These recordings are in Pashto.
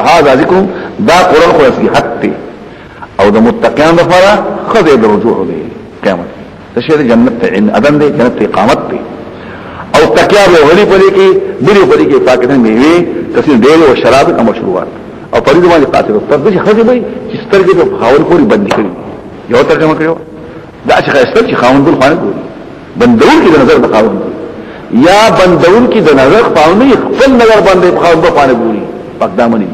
هذا ذکر دا قرآن خو نصیحت ته او د متقین لپاره خذ الرجوع دی قیامت تشهد جنت عین ادم دی جنت اقامت دی او تکیا به ولی پرې کې بری پرې کې پاکستان میوه کثیر ډېر او شراب او مشروبات او پرې باندې قاصر پر دې خځې به چې سترګې په خاور پورې بند کړي یو ترجمه کړو دا چې خاصه چې خاوند بل خانه ګوري بندون کې د نظر په خاوند یا بندون کې د نظر خاوند خپل نظر باندې په خاوند په خانه ګوري پاکدامنی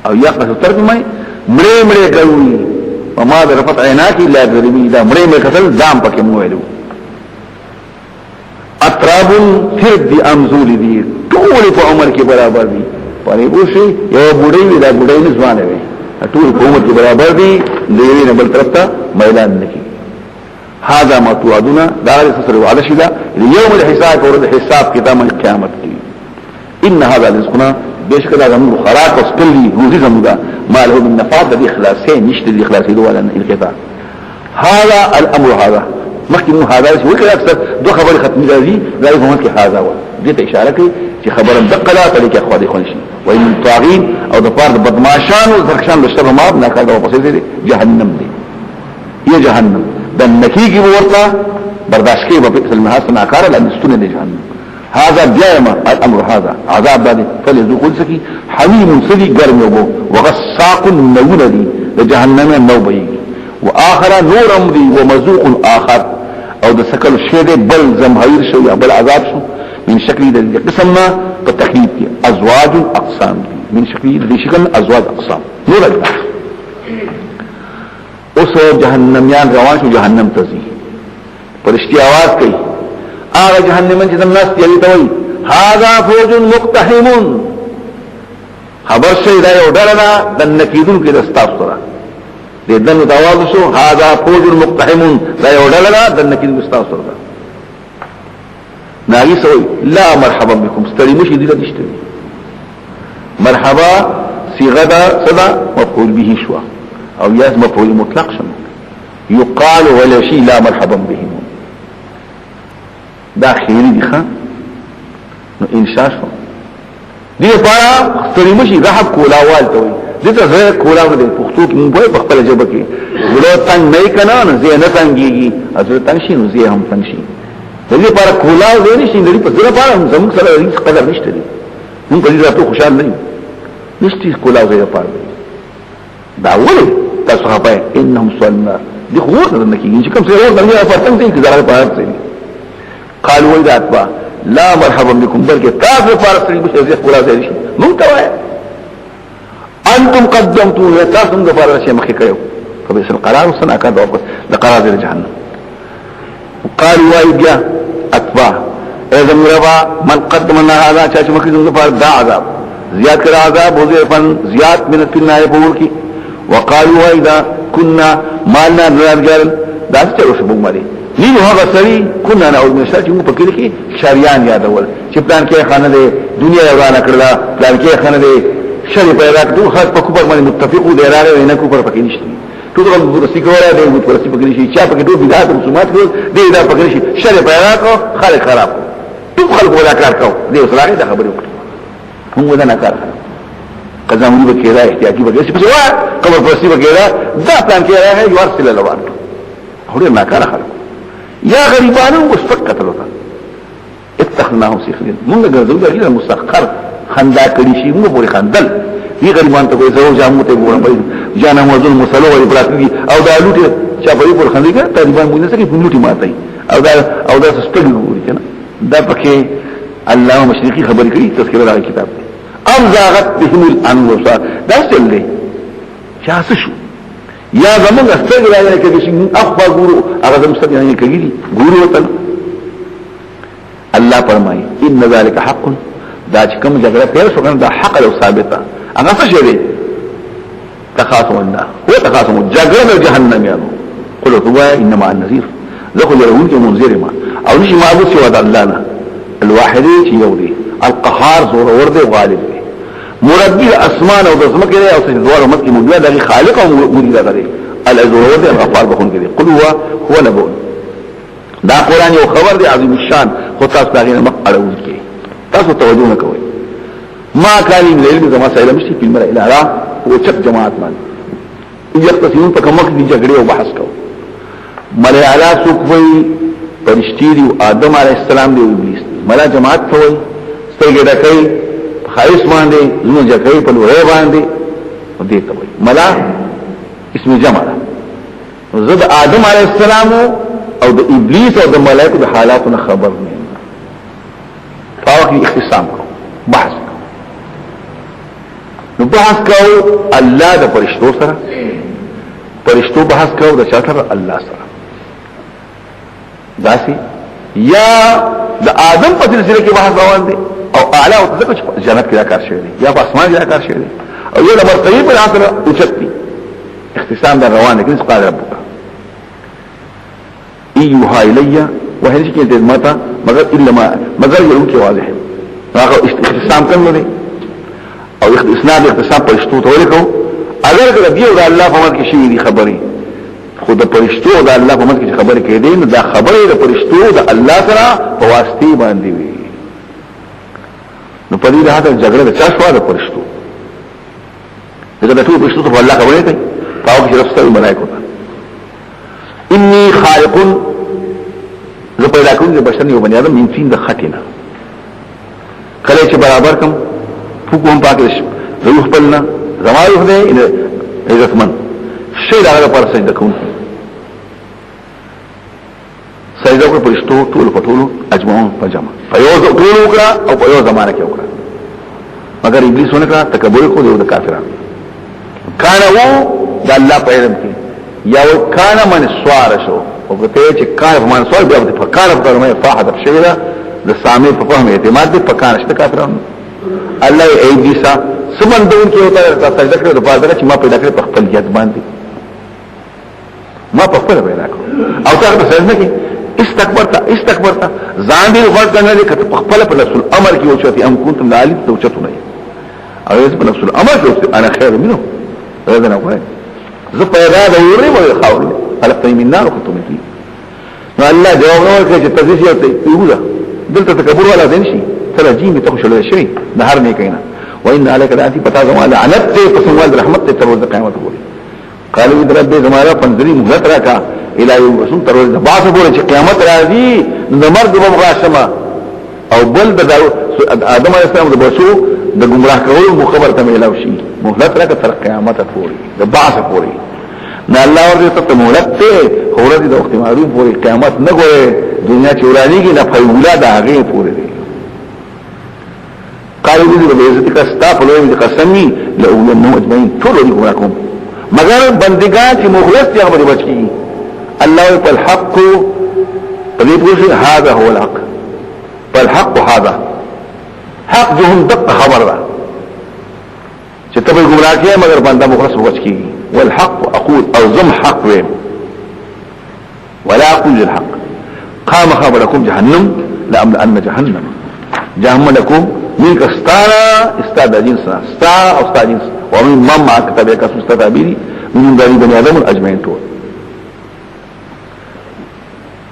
او یا په ترجمه مړې مړې کوي وما رفت عیناک الا ذرمی دا مړې مړې کتل دام پکې مو ویلو اطراب فرد دی امزول دی ټول په عمر کې برابر دي پرې وشي یو بډای وی دا بډای نه ځوانه وي ټول په عمر کې برابر دي دیوی نه بل طرف ته میدان نکي هذا ما توعدون دا سره وعده شدا يوم الحساب اور الحساب کتاب قیامت کی ان هذا رزقنا بشکره زمو خراق او سپلی روزي زمو دا ما له من نفاذ باخلاصين نشته الاخلاصي ولا انقطاع هذا الامر هذا مخکې هذا چې وکړه اکثر دو خبر ختمي راځي راځي هم کې هذا و دې ته اشاره کوي چې خبره دقلا ته کې اخوادي خونشي وای من طاغین او د فرد بدمعشان او زرخشان د شر ما نه کاږي واپس دي جهنم دي یہ جهنم د نکیږي ورته برداشت کوي په فعل محسن اکار لان استنه دي جهنم هذا بيما الامر هذا عذاب باندې فلذوقوا سكي حميم سدي گرم وبو وغساق نولدي لجهنم نوبي واخر نور امدي ومذوق اخر او د سکل شی دی بل زمهیر شو یا بل عذاب شو من شکل د قسمنا په تخلیق کې ازواج اقسام دي من شکل د شکل ازواج اقسام نور الناس اوس جهنميان روان شو جهنم ته ځي پرشتي आवाज کوي هغه جهنم چې د ناس دی ته وایي هاذا فوج مقتحم خبر شي دا یو ډله د نکیدون کې د استاف سره دې دنو داواز شو هاذا فوج مقتحم دا یو ډله د نکیدون استاف سره ناغي سوي لا مرحبا بكم ستړي مشي دي دشته مرحبا صيغه دا صدا مفعول به شو او ياز مفعول مطلق شنو يقال ولا شيء لا مرحبا بهم دا خیری دی خواه نو انشاء شو دی پارا ستری مشی رحب کولاوال توی دیتا زیر کولاو دی پختو کی مبای پختل جبا کی ولو تنگ نئی کنا نو زیر نتنگی گی از تنگ شی نو زیر هم تنگ شی دی پارا کولاو دی نشی دی پا زیر پارا هم زمون سر ریس قدر نشتا دی من پا زیر تو خوشحال نئی نشتی کولاو زیر پارا دی دا اولی تاسو خفای انهم سوالنا دی خوور ندنکی انچه کم سیر اور دنگی اپارتنگ دی کزارا پارا دی قالوا وإذا أتبع لا مرحبا بكم بلکه تاسو فارسری بشه زیخ قولا زیرشی منتوائے انتم قدمتون یا تاسو دو فارسری مخی کرو فبئس القرار وسن اکاد واپس لقرار زیر جهنم قالوا وإذا أتبع اذا مربا من قدمنا هذا چاچ مخی دو فارس دا عذاب زیاد کر عذاب وزیفا زیاد من الفنائے پور کی وقالوا وإذا كنا مالنا نرارجال دا چلو شبو مالی نیو هغه سری کنا نه او مشا چې موږ پکې کې شریان یادول چې پلان کې خانه دې دنیا ورانه کړلا پلان کې خانه دې شری پیدا کړو خاص په کوپر باندې متفقو دې راغلی نه کوپر پکې نشته ټول د سیګورا دې د پرستی پکې نشي چې پکې ټول بدعت رسومات دې دا پکې نشي شری پیدا کو خالق خراب ټول خلق ولا کار کو دې وسلاغه دا خبرې وکړه هم ودا نه کار قزامونی به کېدا احتیاطي به څه وا کوپر پرستی به کېدا دا پلان کې راغی ورسله لوان هغه نه کار خلق یا غریبانو وسفقت لوتا اتخذناهم سخرين موږ ګرځو دا غیر مسخر خندا کړي شي موږ پورې خندل وی غریبان ته کوئی زو جامو ته ګورم بای جانا موزل مسلو وی پلاټي او دا لوټه چا په پور خندي کې طالبان موږ نه سکي په لوټي ماتای او دا سپډ ګوري کنه دا پکې الله مشرقي خبرې کوي تذکرہ راغی کتاب ام زاغت بهم الانوسا دا څه دی چا شو یا زمون استګ راځي کې چې اخوا ګورو هغه زموږ ستګ نه کوي ګورو وطن الله فرمایي ان ذلك حق دا چې کوم جګړه پیل شو کنه دا حق او ثابته هغه څه شی تخاصم الله هو تخاصم جګړه جهنم یانو قل هو انما النذير ذو يرون کې منذر ما او نشي معبود سوى الله نه الواحد چې یو دی القهار زور ور دی غالب دی مربي الاسمان او دزمه کې او څه دوه مکه مولوی د خالق او مولوی لري الازور دی الغفار بخون کې قل هو نبون دا قران یو خبر دی عظیم الشان خو تاسو دا غیر مقاله وکړي تاسو توجه نه کوئ ما كان من العلم زما سائل مشي في الملأ الاعلى وچک جماعت مان یقتصیون په کومه کې جګړه او بحث کو ملأ الاعلى څوک وي فرشتي دي آدم علیه السلام دی ابلیس ملأ جماعت ته وي سترګې ډکې خایس باندې زمو جګړې په لوري باندې دې ته وي ملأ اسم جمع زد آدم علیه السلام او د ابلیس او د ملائکه د حالاتونو خبر نه فاوقي اختصام کو بحث کو نو بحث کو الله د فرشتو سره فرشتو بحث کو د چاتر الله سره داسي یا د آدم په سلسله کې بحث روان دي او اعلی او تذکر جنت کې کار شوی دی یا په اسمان کې کار شوی دی او یو د مرتبه په اثر اوچتي اختصام در روان دي کله قال ربک ایوها الیہ وهل شي کې متا مگر یو کې واضح هغه اختصام کوي نه او اسناد اختصام پرشتو ته ولیکو اگر کله دی او الله په مت کې شي دي خبري خود پرشتو د الله په مت کې خبري کې دي نو دا خبري د پرشتو د الله سره په واسطه باندې وي نو په دې حالت جګړه د چا شو د پرشتو دغه ټول پرشتو ته الله خبري کوي تاو کې رسول ملائکه انی خالق زه پیدا کوم د بشر یو بنی آدم من فین د خټینا کله چې برابر کوم فوقهم پاکش روح پلنا زمایو ده ان عزتمن شی دا پر سجده کوم سجده کو پرشتو ټول پټولو اجمعون پجما فیوز ټول وکړه او په یو زمانه کې وکړه مگر ابلیس ونه کړه تکبر کو دی د کافرانو کان وو د الله په علم کې یا کان من سوار شو او کته چې کار من سوار بیا په کار په مې فاحد بشیره د سامع په فهم اعتماد دې په کار شته کافرانو الله ای دیسا سمندون کې وتا سجده کړو د پاره چې ما پیدا کړ په خپل یاد باندې ما په خپل پیدا کړ او تاسو په سجده کې استکبرت ځان دې غوړ کنه دې کته په خپل په رسول امر کې وچوتي ام كنتم لعلم توچتونه او یې په رسول امر کې انا خیر منه هذا نه وایي زه پیدا د وری وې خاورې خلقتني من نار وكنت من طين نو الله جواب ورکړي چې تاسو ته یوه دلته تکبر ولا دنشي ترى جيمي تخش له شيء نهار نه کینا وان عليك ذاتي پتا زما لعنت ته قسم رحمت ته تر ورځ قیامت پورې قالوا ان رب زماره پنځري مهلت راکا الى يوم رسول تر ورځ باس پورې چې قیامت راځي نو مرګ به غاشمه او بل د آدم علیه السلام د بشو د گمراه کولو خبر ته ملاوي شي مهلت راکا تر قیامت پورې د باس پورې نه الله ورته ته مهلت ته خورتي د وخت معلوم پورې قیامت نه ګوره دنیا چې ورانیږي نه فیولا د هغه پورې دی قالوا دې به عزت کا استغفر دې قسمي لأولنهم اجمعين ټول دې ګمراکم مگر بندگان چې مخلص دي هغه بچي الله الحق دې پوښي هذا هو الحق فالحق هذا حق جهم دق خبر ده چې ته به ګمراه کې مگر بنده مخلص بچي والحق اقول او زم حق وين ولا اقول الحق قام خبركم جهنم لأملأن جهنم لكم من استاد جنسنا او استاد جنس ومن من معك تبعك مستتابيني من داري بني آدم الأجمعين طول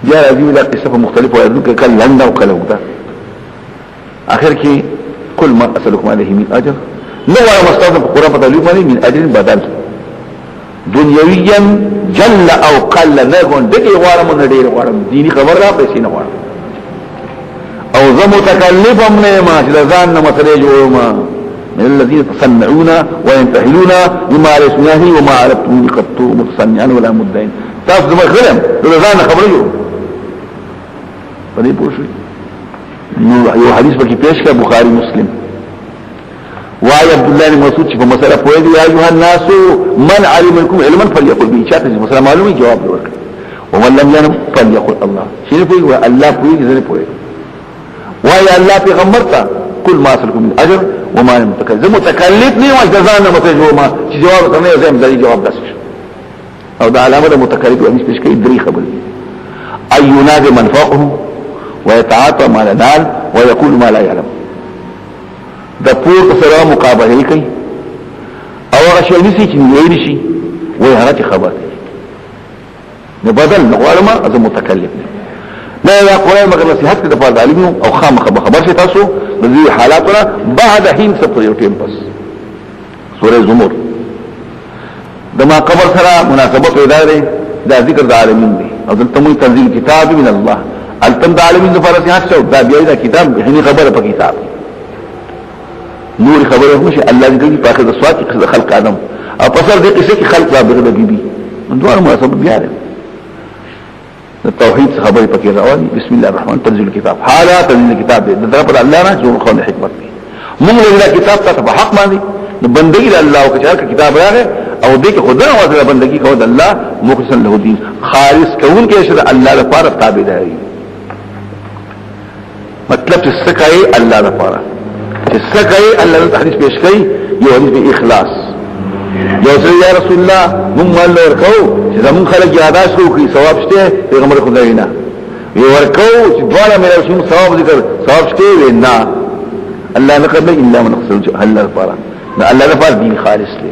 جاء هذه إلى قصة مختلفة ويدلك كاللنة وكالهودا آخر كي كل ما أسألكم عليه من أجر نوع مستوى في القرآن فتوليكم من أجر بدل دنيويا جل او قل نغون دغه غوارم نه ډیر غوارم دینی خبر را پیسې نه غوارم او زه متکلفم نه ما چې ځان نه مسلې جوړم من الذين تصنعون وينتهلون بما رسمه وما عرفتم قط متصنعا ولا مدين تاسو زما غلم ځان خبرې جوړ په دې پوښي نو یو حدیث پکې پیش کړ بخاری مسلم وعي عبد الله بن مسعود چې په مسله پوهیږي یا ایها الناس من علم منكم علما فليقل به چاته چې مسله معلومي جواب ورکړي ومن لم يعلم فليقل الله شنو پوهیږي الله پوهیږي زه نه پوهیږم وعي الله پیغمبر ته كل ما اسلكم من اجر وما لم تكذب متكلف نه وجزانا متجوما چې جواب ته نه زم دای جواب داس او دا علامه د متکلف او مش کوي دري خبر اي ينادي من فوقه ويتعاطى ما لا نال ويقول ما لا يعلم د پور سره مقابله کوي او هغه شی نسی چې ویل شي وای هغه خبر نه بدل نغوالما از متکلم لا یا قرآن مگر نصیحت کې د فرض عالم او خامخ خبر شي تاسو د دې حالاتونه بعد حين سفر یو ټیم پس سورہ زمر دما قبر سره مناسبت ادارې دا ذکر د عالمین دی او دلته موږ تنزيل کتاب من الله التم د عالمین لپاره نصیحت شو دا بیا دا کتاب هني خبره په کتاب نور خبره مش الله دې په اخر د سوات خلق ادم او په سر دې قصه کې خلق را بغدا بيبي من دوه مناسبت بیا ده التوحيد خبري پکې راوړي بسم الله الرحمن تنزيل الكتاب حالات تنزيل الكتاب دې د رب الله نه جوړ خو حکمت دي موږ له کتاب ته په حق باندې بندگی د الله او کچا کتاب راغی او دې کې خدای او بندگی کوو د الله مخلص له دین خالص کون کې شته الله لپاره تابعداري مطلب چې سکای الله لپاره چې سکای الله د حدیث پیش کوي یو حدیث به اخلاص یو ځل یا رسول الله مونږ مال ورکو چې زمون خلک یاداش کوي ثواب شته پیغمبر خدای نه یو ورکو چې دواړه مې شو ثواب ذکر ثواب شته وینا الله نه قبل الا من خسر الله لپاره نه الله لپاره دین خالص دی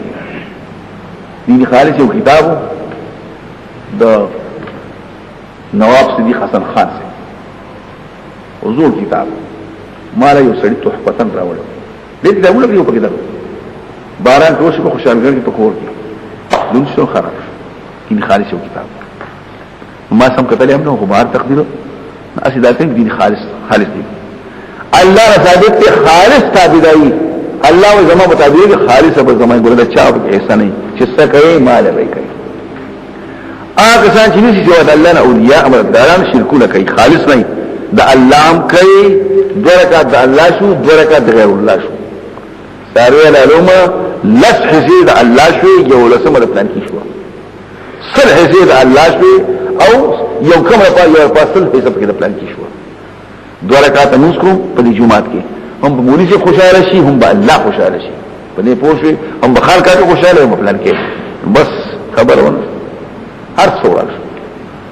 دین خالص یو کتابو د نواب صدیق حسن خان سے حضور کتاب مالا یو سړی تحفتن راوړو دې دا موږ یو پکې درو باران کوش په خوشالګر کې پکور کې دون شو خراب دین خالص یو کتاب ما سم کتل هم نو غبار تقدیر اسی دا ته دین خالص دی الله رسالت ته خالص تابعداري الله و زما مطابق خالص به زما ګره چا په ایسا نه چې څه کوي مال به کوي هغه څنګه چې نشي جوړ الله نه اولیاء امر داران شرکونه کوي خالص نه د الله هم کوي درکات د الله شو درکات د غیر الله شو ساروی العلومه لس حزید الله شو یو لسمه د پلان کې شو سر حزید الله شو او یو کومه په یو فاصل حساب کې د پلان کې شو درکات موږ کو په دې جمعات کې هم په مولوی سے خوشاله شي هم په الله خوشاله شي په دې پوښي هم په خلک کې خوشاله هم پلان کې بس خبرونه هر څوړل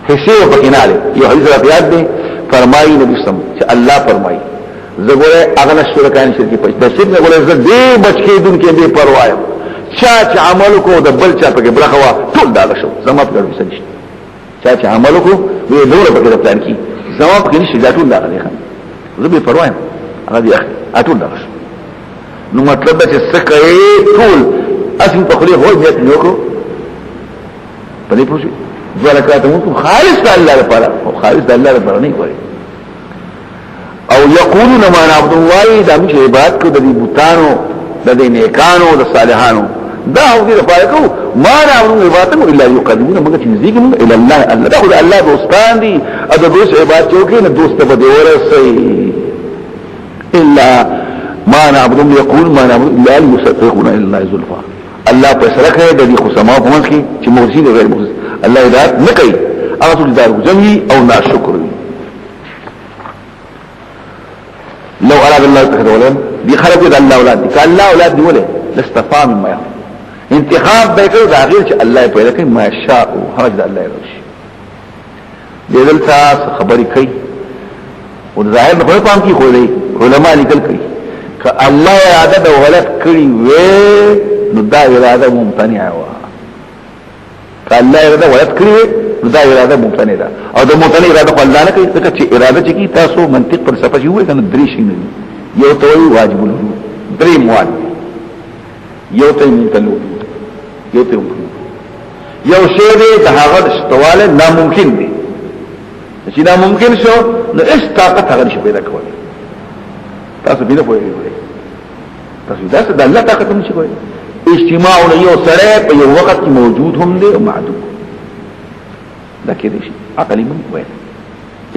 هيڅ په کې نه لري یو حدیث راځي دی فرمایي نبی سم چې الله فرمایي زګوره اغله شرکان شرکی پښ د شرک نه ګوره زه دې بچی دن کې دې پروايم چې عمل کو د بل چا په کې برخوا ټول دا شو زما په ګرځي سنشي چې عمل کو وی دوره په کې پلان کې زما په کې نشي دا ټول دا غلي خان زه به پروايم هغه دی اټول دا شو نو مطلب دا چې سکه ټول اسیم په خلی هو دې نو کو په دې پوښي ځکه ته مو خالص الله لپاره او خالص الله لپاره نه کوي او یقولون ما نعبد الله دا مش عبادت کو د دې بوتانو د دې نیکانو د صالحانو دا هو دې لپاره کو ما نعبد عبادت الا يقربون موږ چې نزدیک موږ الى الله الله دا خو الله دوستان دي ا د دوست عبادت جو کې نه دوست به دی ورسي الا ما نعبد يقول ما نعبد الا يسبحون الى الله زلفا الله په سره کې د دې خصما په منځ کې چې مرشد او غیر مرشد الله هدایت نه کوي هغه ټول دار جمعي او ناشکر لو اراد الله تخذ ولد دي خلق د الله اولاد دي الله اولاد دي ولې لاستفا مما يخ انتخاب به کوي دا غیر چې الله پیدا کوي ما شاء هغه د الله راشي دلته خبري کوي او ظاهر په پام کې خو دی علما لیکل کوي ک الله اراده د ولد کړی وې نو دا اراده ممتنعه وا ک الله اراده ولد کړی نو دا اراده ممتنع ده او د ممتنع اراده خو الله نه کوي ځکه چې اراده چې کی تاسو منطق پر صفه شي وي کنه درې شي نه یو ته واجب الوجود درې مواد یو ته ممتنع یو ته یو شی دی د هغه استواله ناممکن دی چې ناممکن شو نو هیڅ طاقت هغه نشي پیدا کولی تاسو بینه پوهیږئ تاسو د الله طاقت نشي کولی اجتماع یو سره په یو وخت کې موجود هم دی او معدوم دا کې دي عقلی مون وای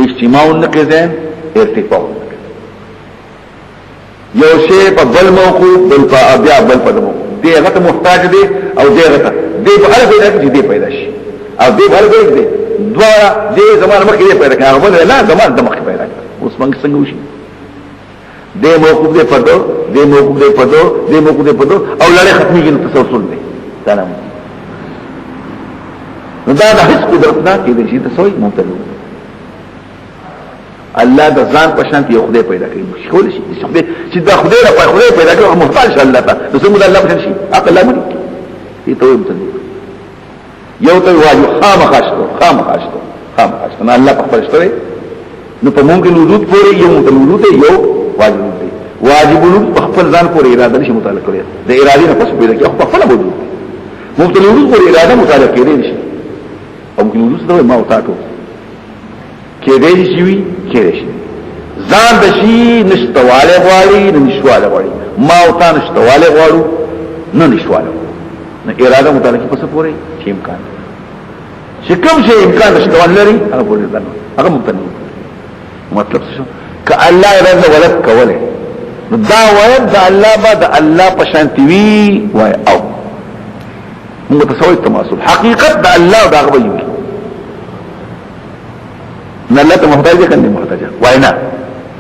اجتماع النقيضين ارتفاع یو شی په بل موقوف بل په بیا بل په موقوف دی هغه محتاج دی او دی هغه دی په هر ځای کې دی پیدا شي او دی هر ځای کې دوا دی زمانه مخکې پیدا کړه هغه نه زمانه د مخکې پیدا کړه اوس موږ څنګه وشي دی موقوف دی پدو دی موقوف دی پدو دی موقوف دی پدو او لړۍ ختمي کې تسلسل دی سلام نو دا د هیڅ قدرت نه کې دي چې تاسو یې ممتلو الله د ځان په شان یو خدای پیدا کړي مشکل شي چې دا خدای را خدای پیدا کړي محتاج الله ته نو څنګه الله په شي عقل لا مړي دي ته ممتلو یو ته واجب خامخاشتو نه الله په خپل شته نو په ممکن وجود پورې یو ممکن وجود یو واجب دی واجب وجود په خپل ځان پورې اراده نشي متعلق کړي د اراده نه پس پیدا کیږي په خپل وجود ممکن وجود پورې اراده متعلق کېږي نشي او ممکن وجود سره ما وتاټو کېدې شي وي کېدې شي ځان د شي نشتواله غواړي نه نشواله غواړي ما وتا نشتواله غواړو نه نشواله نه اراده متعلق پس پورې چې امکان چې کوم شي امکان نشتواله لري هغه پورې ځان هغه ممکن مطلب څه ک الله اراده ولک کوله دا وایي دا الله با دا الله پشانتی وی وای او موږ تصور تماسل حقیقت دا الله دا غوي نه الله ته محتاج دي کنه محتاج وای نه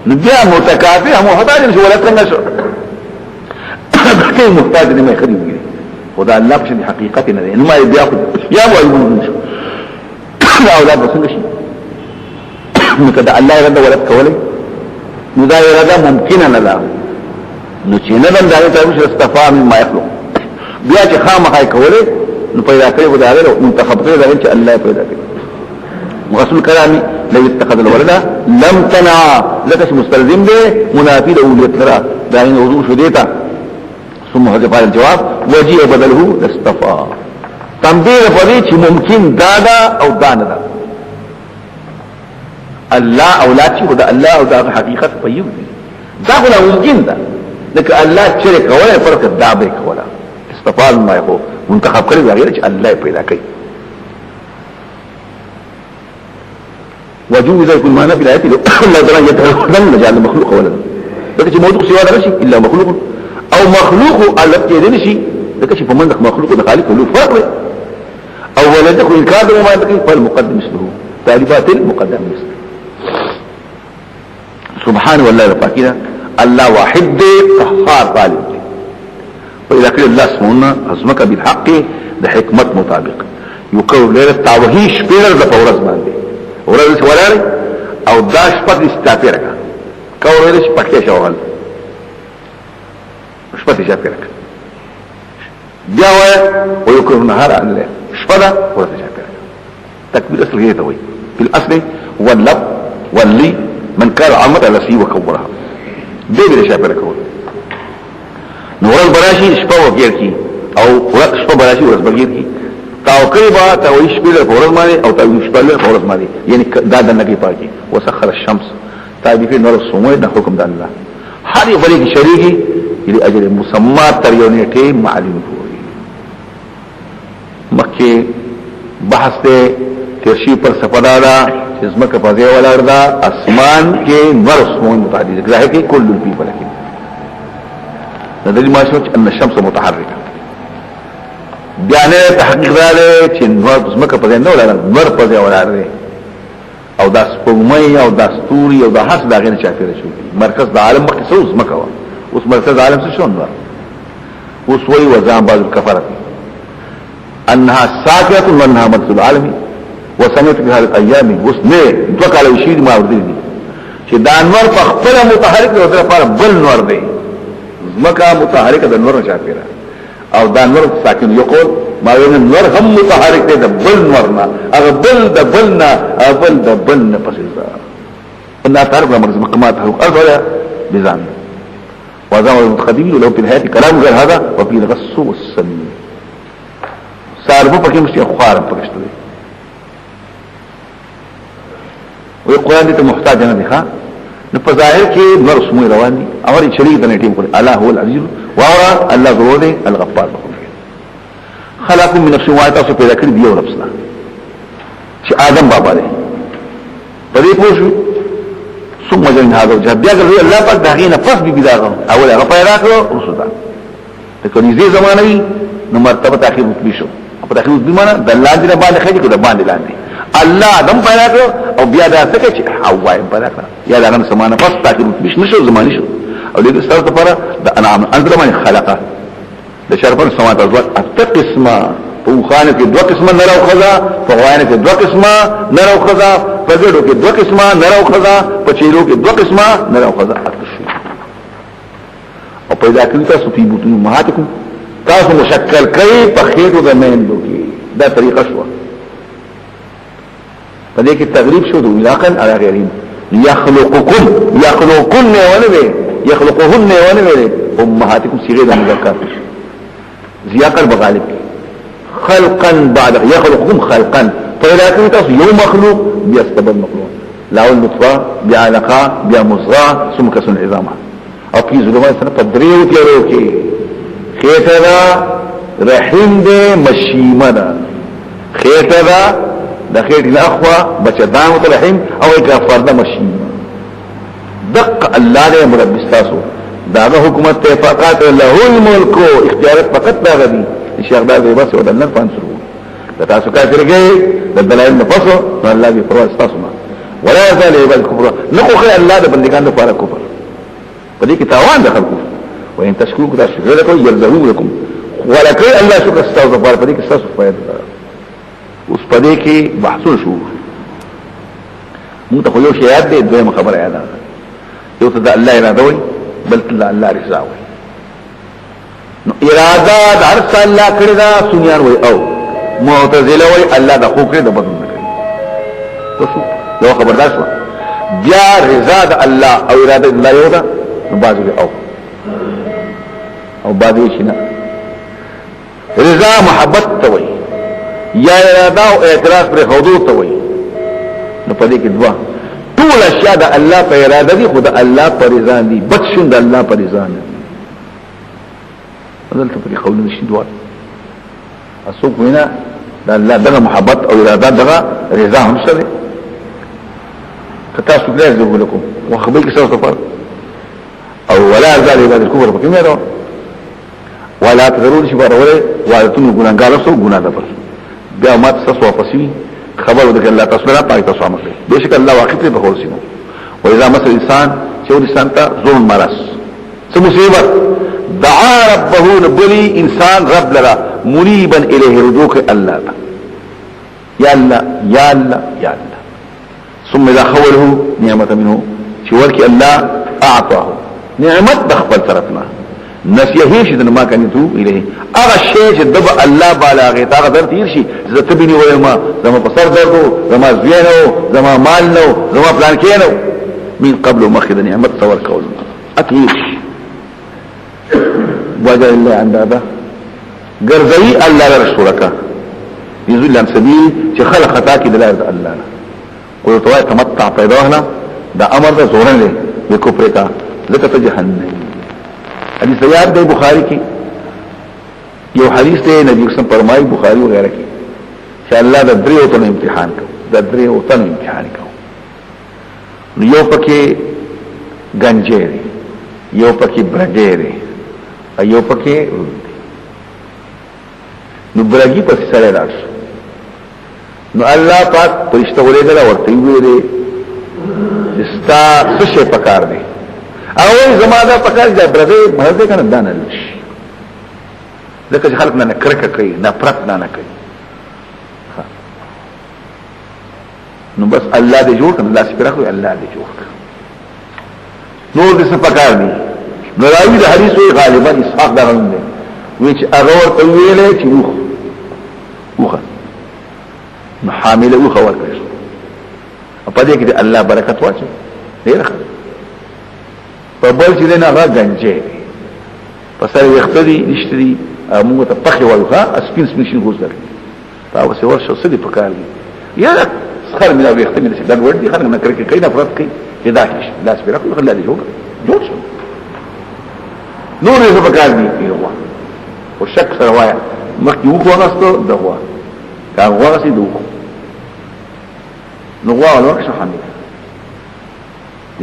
بیا متکافئ محتاج شو ولا څنګه شو کې محتاج دي ما خري وي خدا الله په حقیقت نه دی نو ما بیا یا وای موږ شو دا اولاد څنګه شي نو کدا الله اراده ولک کوله نو دا اراده ممکنه نه ده نو چې نه بند دا ته مش استفا مما يخلق بیا چې خامخای کوله نو پیدا کړی وداله منتخب کړی دا چې الله پیدا کړی رسول کلامي لو اتخذ الولد لم تنع لك مستلزم ده منافي له لترى دا ان وضوح شو دیتا ثم حذف الجواب وجيء بدله لاستفا تنبيه پدې چې ممکن دادا او داندا الله اولاد چې خدا الله او دا حقیقت په یو دي دا خو ممکن ده لکه الله چې کوله فرق دا به کوله استفال ما يخو منتخب کړی غیر چې الله پیدا کړي وجوز يكون معنا في الايات الله تعالى يتهدن جعل مخلوق ولدا لكن موضوع سوى هذا شيء الا مخلوق او مخلوق التي يدين شيء لكن شيء فمن مخلوق وخالق له فرق او ولده ان كان ما يبقي فالمقدم مثله تعريفات المقدم مثله سبحان والله الفاكره الله واحد قهار غالب واذا قيل الله اسمه عظمك بالحق ده حكمت مطابق يقول ليله تعوهيش بير ده فورز باندې ورته ولاري او داش پد استافرکا کورې شپکه شوال شپته شافرکا بیا وای او یو کوم نهار الله شپدا ورته شافرکا تکبیر اصل هي ته وای في الاصل واللب واللي من كان عمد على سي وكبرها دې دې شافرکا نور البراشي شپه وګیر کی او شپه براشي ورځ بغیر کی تاوقيبا تاويش بلا فورز ماني او تاويش بلا فورز ماني يعني دا دنگي پاكي وسخر الشمس تابعي نور السموه دا حكم دا الله هر یو بلی کی شریکی یلی اجر مسمى تر یو نیټه معلوم پوری مکه بحث ته ترشی پر سپدادا اسمک پځه ولردا اسمان کې نور السموه متعدد ظاهر کې كل الفي فلكي ندري ما شوچ ان الشمس متحركه بیانه تحقیق داره چې نور زمکه په نه ولاړ نور په ځای ولاړ دی او د سپوږمۍ او د ستوري او د هڅ دغه نه چاپیره شو مرکز د عالم مخ څه زمکه و اوس مرکز عالم څه شو نور اوس وی وزام بعض الكفره انها ساقيه وانها مدخل العالم وسمعت في هذه الايام وسنه دوکاله شي ما ورته دي چې دا نور په خپل متحرک او تر پر بل نور دی زمکه متحرک د نور چاپیره او دا نور ساکن یقول ما وین نور هم متحرک دی د بل نورنا هغه بل د بلنا بل د بلنا پسې ان تعرف امر مقامات ارجع بزعم وزعم المتقدمين لو في الحياه كلام غير هذا وفي الغص والسمين صاربو پکې مشي خوارم پکشته دی وی قران دې ته محتاج نه دی ښا نو په ظاهر کې نور اسمه روان دي اور شریک د نټیم کول الله هو العزيز وهو الله ذو الغفار خلق من نفس واحده تاسو پیدا کړی دی او نفسنا چې آدم بابا دی په دې پوښو ثم جن هذا الجهاد بیا ګل الله پاک دغه نه پس بي بيداغه اول هغه پیدا کړو رسول ته کله دې زمانه وي نو مرتبه تاخير مطلب شو په تاخير مطلب معنا د الله دې باندې خېږي کړه باندې لاندې الله آدم پیدا کړو او بیا دا څه چې حوا پیدا کړه یا دا نه سمانه پس تاخير مطلب نشو زمانه شو او دې ستاسو لپاره د انعام انظر من خلقه د شرفن سماوات ازواج اتقسما فوخانه کې دوه قسمه نر او خزا فوانه کې دوه قسمه نر او خزا فزړو کې دوه قسمه نر او خزا پچیرو کې دوه قسمه نر او خزا اتشي او پیدا کړی تاسو په بوتو مهاتکم تاسو مشکل کړي په خېټو د مېندو کې دا طریقه شو په دې کې تغریب شو د علاقن علی غیرین يخلقكم يخلقكن ونوي يخلقهن ونوي امهاتكم صيغه المذكر زياقه بغالب خلقا بعد يخلقكم خلقا فإذا كنت يوم مخلوق بيستبد مخلوق لاول نطفه بعلقه بمضغه ثم كسر عظامها او في ظلمات سنه تدريو تیرو کې خېټه دا رحم دې مشیمه ده خېټه دا د خېټې اخوا بچدان مترحم او غفر ده مشیمه دق الله دې مرب استاسو داغه حکومت ته فقط له الملك اختیارات فقط دا غدي شیخ دا به بس ودل فانصرو تاسو کافرګي د دلایل نه پسو الله دې پروا استاسو ما ولا زال عباد کفر نخو خیر الله د بندگان لپاره کفر پدې کې تاوان دخل کو وان تشکروا کدا شکر لكم يرزقوا لكم ولکه الله شکر استاسو لپاره پدې کې استاسو فائدہ اوس پدې کې بحثون شو موږ ته یو شی یاد دې دویم خبره یاد ده یو ته د الله اراده وي بل ته الله رضا وي نو اراده د هر څه الله کړی دا سنيان وي او معتزله وي الله د خو کړی د بدن نه کوي تاسو یو خبردار شو بیا رضا د الله او اراده الله یو ده نو بازو او بازو شي نه رضا محبت ته وي یا اراده او اعتراض پر حدود ته وي نو پدې کې دوا ټول اشیاء د الله په اراده دي خو د الله پر رضا دي بچون د الله پر رضا نه دلته په قول نشي دوا اسوق وینا د الله دغه محبت او اراده دغه رضا هم سره کتا سو ګرځي ولکم وخبرك څه سفر او ولا زال عباد الكفر بكم يرو ولا تذرون شبار ولا وعدتم ګناګار سو ګنا ده پر بیا مات سس واپسی خبر ودک الله تعالی پای تاسو عمل کوي بشک الله واقف به خور سينو و اذا مس الانسان چې انسان ته ظلم مرض څه مصیبت دعا ربه نبلي انسان رب لرا منيبا اليه رجوع الله يا الله يا الله يا الله ثم اذا خوله نعمه منه چې ورکی الله اعطاه نعمت بخبل طرفنا نسيه شي ما كان يتوب اليه اغه شيء چې دب الله بالاغه تا غدر تیر شي زتبني ويما زما بصر دردو زما زوینو زما مال نو زما پلان کینو من قبل مخذ نعمت صور کول اكيد وجه الله عند هذا غرزي الله رسولك يذل عن سبيل چې خلق خطا کې دلایل الله قلت وای تمتع پیداهنا دا امر ده زورن له بکفر کا ذکر جهنم حدیث یاد دی بخاری کی یو حدیث دی نبی اسلام فرمایي بخاری وغیرہ کی چې الله د دریو تن امتحان کو د دریو تن امتحان کو یو پکې گنجېری یو پکې برګېری ایو پکې نو برګي پس سره راځي نو الله پاک پرشتہ ولېدل ورته ویلې استا څه پکار دی او زماده پکار دی برګي مرده کنه دانل لکه خلک نه کرکه کوي نه پرت نه کوي نو بس الله دې جوړ کړه الله سپاره کوي الله دې جوړ کړه نور دې څه پکار دی نو راوی د حدیث غالبا اسحاق دا غوښنه وی چې هغه ورته ویلې چې وخه نو حامله وخه ورکړي په دې کې الله برکت واچي ډیر ښه په بل چې نه هغه گنجې په سره وختدي نشتري موږ ته پخې وایو اسپین سپین غوځر تاسو څه ورشو څه دې پکار دي یا خر مې دا وختدي چې دا ور دي خلک نه کوي کین افراد کوي دا هیڅ لاس پیرا کوي خلک دې جوړ شو نور یې پکار دي یو او شک سره وایا مخکې وکړو ناستو دغه کا غواړي دوه نو غواړو شو حمید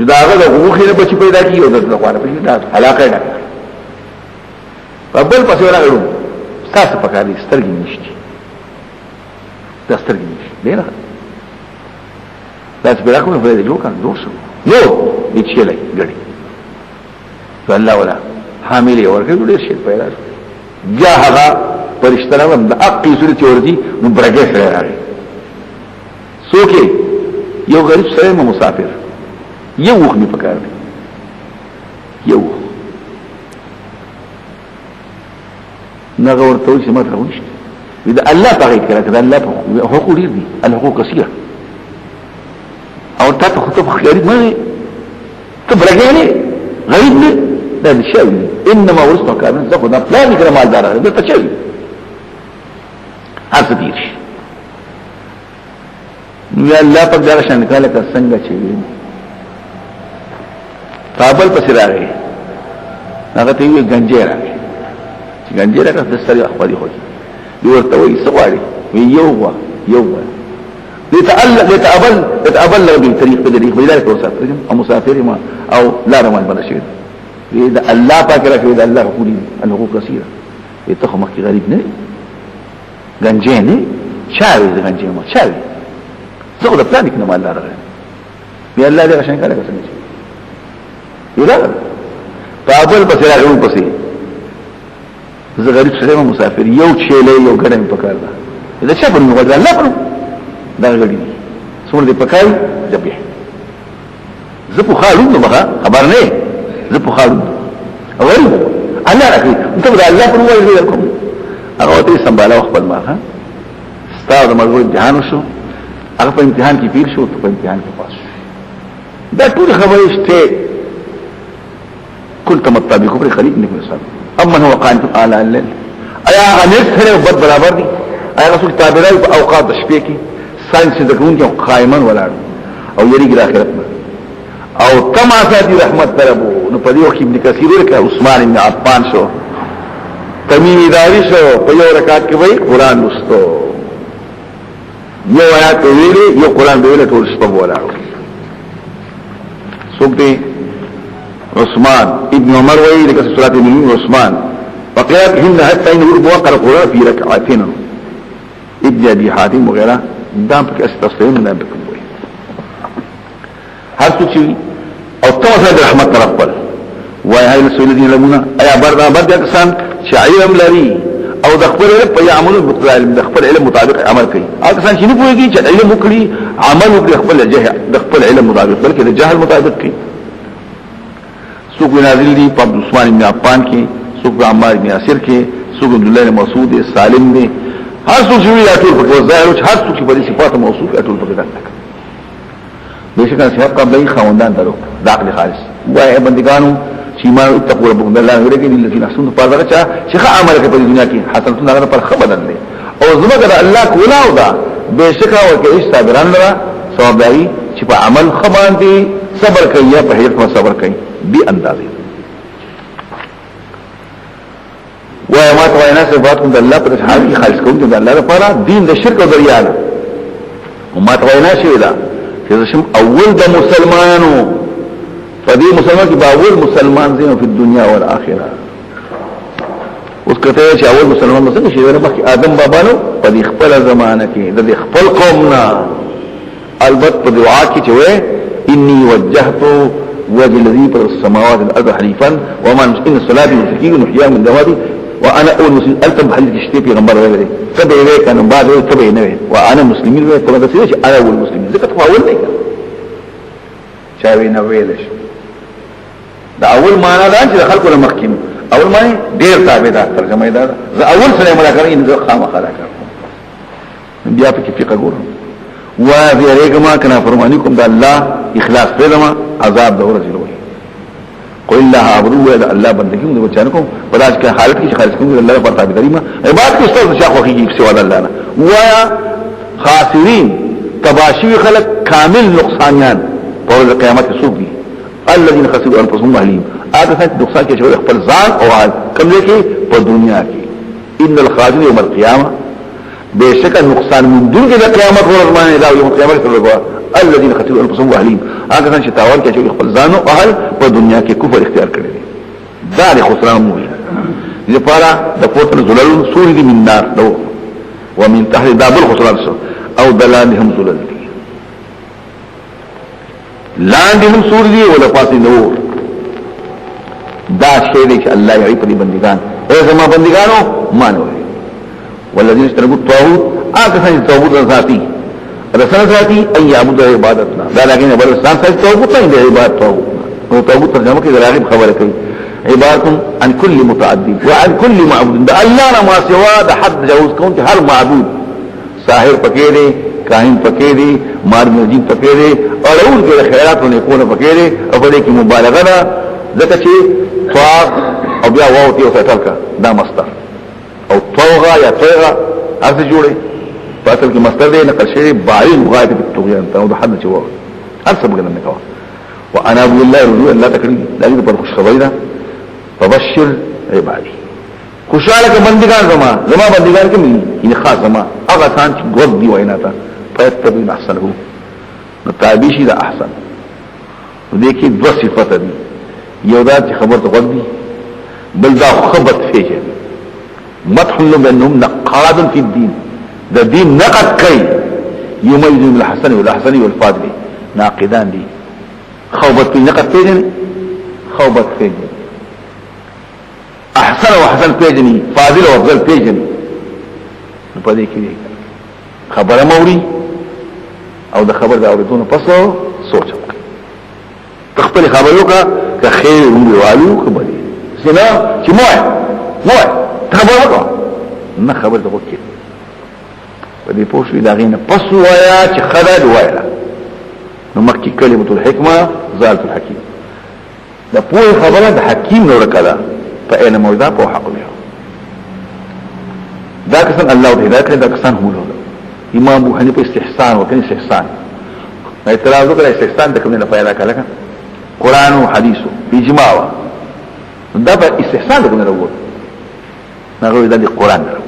دا هغه د غوخې نه بچی پیدا کیو د غواړي په دا علاقه نه بل پسې راغلو تاسو پکار دي سترګې نشته دا سترګې نشته ډیر تاسو به راکوم په دې جوړ کړو دوه نو دې چلای غړي الله ولا حامل ورکه ډیر شي پیدا بیا هغه پرشتہ نو د اقی صورت ورتي نو برګه سره راغی سوکي یو غریب سره مسافر یو وخت می پکار دی یو نغه ورته چې ما ته ونشته اذا الله تعالی کړه کړه الله حقوق ډیر دي الحقوق کثیره او او تا ته خطب غریب مې ته برګېنې غریب دې دا شي انما ورثه کارن زه خدا پلان کړم مالدار دې ته چي هڅه دي یا الله په دغه شان کاله کا څنګه چي کابل پسې راغی هغه ته یو گنجې راغی گنجې راغی د سړي خپل خو دی ورته وي سوالي یو لتأبلغ بالطريق بدريق بذلك وسافر او مسافر ما او لا رمان بلشير اذا الله فاكر في الله حقوق انه كثيره يتخمك غريب نه گنجې نه شاوي گنجې ما شاوي زه د پلان کې نه مال راغی بیا الله دې عشان کله څنګه یلا کابل پسې راغلو پسې زه غریب سره مسافر یو چيله یو ګډم پکار ده دا څه په نوغه الله پر دا غړي څومره دې پکای ذبح زه په خالو نو خبر نه زه په خالو غریب الله راکړي ته دا الله پر وایي لكم هغه ته سمباله خپل ما ها ستاسو مرغو امتحان وشو هغه په امتحان کې پیر شو په امتحان کې پاس دا ټول خبرې شته كنت مطابق پر خلیق نه مثال اما هو قانت اعلی الليل ایا غنیت سره بد برابر دي ایا رسول تابعای په اوقات د شپې کې ساينس د کوم کې قائمان ولاړ او یری ګر اخرت او کما ساتي رحمت طلبو نو په دې وخت ابن کثیر ورکه عثمان بن عفان شو تمیمی داری شو په یو رکعت کې وای قران لستو یو آیات ویلي یو قران ویل ټول شپه ولاړ څوک دی عثمان ابن عمر وی لك سورة المؤمنين عثمان وقيات هند حتى إنه وقر القرآن في ركعتين ابن أبي حاتم وغيره دام بك أستصفين من دام بكم وي هل تشوي أو توسع برحمة ربال وهي السؤال الذين لمنا أي برد أكسان شعير ملاري او دخبر علم فيعملوا بالعلم دخبر علم مطابق عمل كي أكسان شنو بويجي شد علم مكري عملوا بدخبر الجهل دخبر علم مطابق بلکه الجهل مطابق كي سوق نازل دي په عثمان بن عفان کې سوق عمار بن یاسر کې سوق عبد الله بن مسعود سالم دي هر څو شوی ټول په ظاهر او هر څو په صفات موصوف ټول په دغه بشکره صفات قبلي خوندان درو داخل خالص وای بندگانو چې ما تقوا ربكم الله غره کې الذين احسنوا فرضا چې ښه عمل کوي په دنیا کې حاصلتونه هغه پر خبردار دي او زموږ الله کولا او دا بشکره ورکه صابران لرا ثواب دی چې په عمل خبان دي صبر کوي یا په هیڅ صبر کوي بی اندازه وای ما ته وینا صفاتكم د الله پر حالي خالص کوم د الله لپاره دین د شرک او دریا نه وما ته وینا شي دا چې شم اول د مسلمانانو فدي مسلمان کې باول مسلمان زینو په دنیا او آخرت اوس کته چې اول مسلمان مسلمان شي ورته مخکې آدم بابانو په خپل زمانه کې د خپل قومنا البته په دعا کې چې وې اني وجهت وجه الذي في السماوات والارض حنيفا وما ان الصلاه والزكاه والحياه من دوادي وانا اول مسلم انت بحديث كشتي پیغمبر ویلي تبع وی کنه بعد وی تبع نه وی وانا مسلمين وی په دغه چې انا اول مسلم ذکر اول نه کړ چا وی نه ویل دا اول معنا دا چې خلکو له مخکیم اول معنی ډیر تابعدار ترجمه دا اول سره ملاقات ان خامخا راکړ بیا په کې فقہ ګورم وَذِرِكَمَا كَنَا فَرْمَانِكُمْ دَا اللَّهِ اخلاص پیدما عذاب دور رجلوی قُلِ اللَّهَ عَبْدُوا وَيَدَا اللَّهِ بندگیم دو بچانکم پداش که حالت کی خالص کم اللہ پر تابداری ما عبادت کی استاذ شاق وخیجی سوال اللہ نا وَيَا خاسرین تباشوی خلق کامل نقصانیان پورد قیامت سوق دی الذين خسروا انفسهم واهليهم آدھا نقصان کی شوال اخبر ذات او حال کم لے کے پر دنیا کی ان الخاسرین یوم القیامة بشك النقصان من دون كده قيامت ورزمان الى يوم القيامه تلقوا الذين خسروا انفسهم واهليهم هغه څنګه چې تاوان کې چې خپل ځان او اهل په دنیا کې کفر اختیار کړی دي دا له خسران مو دي لپاره د فوتن زلل سوري دي من نار دو ومن تحت دابل خسران او دلالهم زلل دي لاندهم سوري دي ولا پاسې نور دا شی دی چې الله یې په بندگان او زما بندگانو مانو والذين اشتركوا الطاغوت اكثر الطاغوت ذاتي رسول ذاتي ان يعبدوا عبادتنا دا لكن عبادت ذات الطاغوت نه دی عبادت طاغوت او طاغوت ترجمه کې راغب خبره کوي عبارت عن كل متعدد وعن كل معبود دا الله ما سوا د حد جوز كون هر معبود ساحر پکې دی کاهن پکې دي مار مرجین پکې دي اړول کې خیرات نه کوونه پکې دي او په دې کې مبالغه ده ځکه چې طاق او بیا واو تی او فتلکا دا مصدر او طوغا یا طوغا ارز جوړي په اصل کې مصدر دی نقل شوی باین غایت بالطغیان ته او د حد چې وو هر څه بګنه نه کوي وانا ابو الله رضي الله تکریم دا دې پر خوش خبري ده فبشر عبادي خوشاله کې بندگان زما بندگان کې مين خاص زما هغه ثان چې غوږ دی وینا ته فیتبین احسنه نو تابعی دا احسن نو دې کې دوه صفات دي یو دا چې خبر ته غوږ دی بل دا خبرت فيه مدح لهم بانهم نقاد في الدين دا دین نقد کوي يميز من الحسن والأحسن والفاضل ناقدان دي خوبت في نقد پیجن خوبت پیجن احسن وحسن پیجنی فاضل وافضل پیجنی نو پدې کې خبره موري او د خبر دا اوریدونه پسو سوچ وکړه تخپل خبرو کا خیر ویوالو خبرې سنا چې موه خبره وکړه نه خبر ته وکړه په دې پوښتنه دا غینه پسو وایا چې خدای وایا نو مکه کلمه الحکمه زالت الحکیم دا پوهه خبره د حکیم نور کړه فاين موجوده په حق له دا کسان الله دې دا کړ دا کسان هو له امام ابو حنیفه استحسان وکړي استحسان اعتراض وکړي استحسان د کومه نه پیدا کړه قران او حديث اجماع دا په استحسان د کومه راوړ نه غوړي د قران راوړ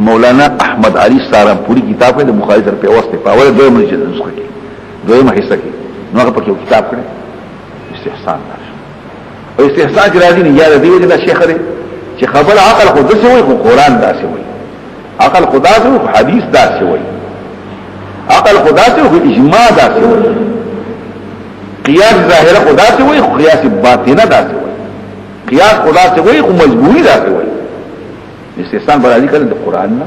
مولانا احمد علي سارمپوري کتاب د بخاری سره په واسطه په اول دوه منځ نسخه کې دویمه حصہ کې نو هغه په کتاب کړي استحسان او استحسان چې راځي نه یاد دی دا شیخ دی چې خبر عقل خود څه وي خو قران داسې وي عقل خدا څه وي حدیث داسې وي عقل خدا څه وي اجماع داسې وي قياس ظاهره خدا څه وي خو قياس باطنه داسې وي قياس خدا څه وي خو مجبوري داسې وي استحسان برادي کله د قران نه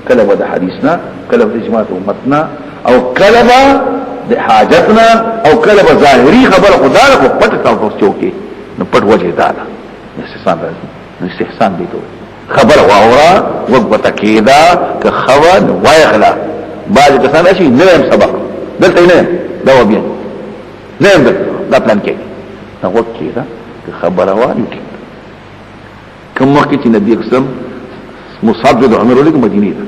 کله د حدیث نه کله د اجماع امتنا او کله د حاجتنا او کله ظاهري خبر خدا له پټ تاسو چوکي نو پټ وجه دا ده استحسان راځي نو استحسان دی ته خبر واورا وقت کېدا که خبر وایغلا بعض کسان شي نیم سبق دلته نه دا و بیا نیم دا پلان کې نو وقت کېدا که خبر وایي کوم وخت چې نبی قسم مصعب بن عمر ولې مدینه ده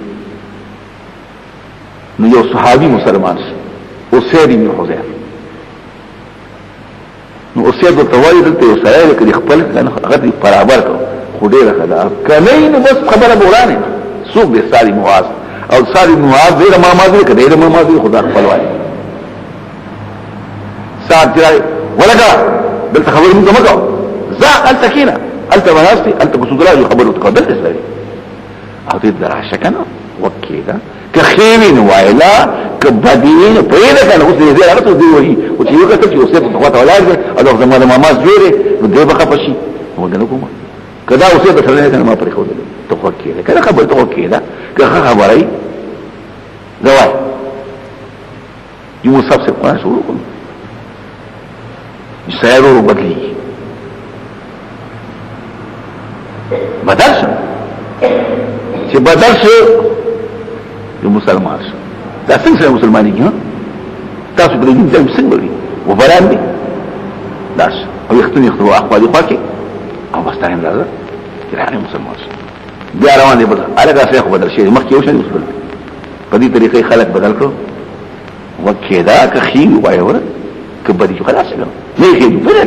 نو یو صحابي مسلمان او سید بن حذیفه نو اوسې د توای دلته یو سره کې خپل کنه هغه دی برابر کو خو ډیره خدا کنه نو بس خبره بورانه سوق به ساری مواز او ساری مواز ډیره ما ماضي کې ډیره ما ماضي خدا خپل وای سات جای ولګه دلته خبر موږ مګو ذا انت کینا انت مناستي انت بسودرا خبره تقبل اسرائيل او دې دراشه کنه وکیدا كخيرين وإلا كبدين فإذا كان غسل زي عرفت دي وهي وتيوكا تجي وسيط الضغط ولا أدوك زمان ما ماس جوري ودي بقى فشي هو قالكم كذا وسيط سرنا كان ما بريخو تقول كده كذا خبر تقول كده كخبري زواج يوسف سبقنا شروكم يسيروا بدلي بدلش چې بدلش یو مسلمان شو دا څنګه مسلمانۍ کې تاسو په دې ځای څنګه ولې و بران دي داش او یختو اخبار پاکي او واستاین راځه چې راځي مسلمان شو بیا روان دي بدل الګا شیخ بدل شي مخکې یو شی مسلمان په دې طریقې خلک بدل کړو وکیدا که خیر وای ور کبدي خلاص نه نه کېږي په دې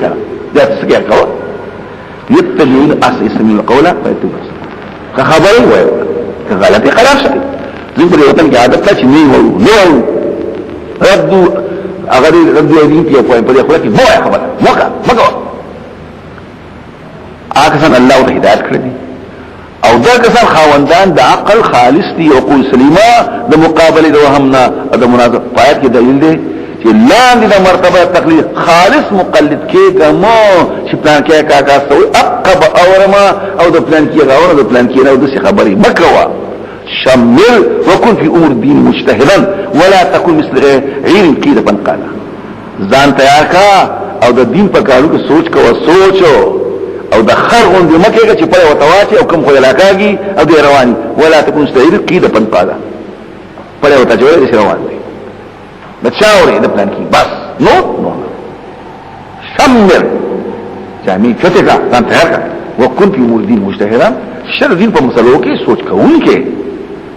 دا څه کې کاوه یتبعون اسم القول فيتوب خبري وای غلطي خلاص شي زمبر وطن کی عادت تا چی نہیں ہو ردو اگر ردو ایدین کی اپوائن پر اخلاقی مویا خبر موقع مگو آکسان اللہ تا ہدایت کردی او دا کسان خواندان دا عقل خالص دی عقول سلیمہ دا مقابل دا وهمنا دا مناظر پایت کی دلیل دے چی لان دی دا مرتبہ تقلید خالص مقلد کے گمو چی پلان کیا کاکا سوئی اقب اورما او دا پلان کیا گاورا دا پلان کیا نا دا سی خبری مکوا شمل وكن في امور الدين مجتهدا ولا تكن مثل غير كده بنقاله ځان تیار کا او د دین په کارو کې سوچ کو سوچو او د خر غوندې مکه چې په وتواچي او کوم خو علاقاږي او د رواني ولا تكن مثل غير كده بنقاله پړې وتا جوړې روان دي بچاوري د پلان کې بس نو شمر جامي چته کا ځان تیار کا وكن في امور الدين مجتهدا شر دین په مسلو کې سوچ کوونکې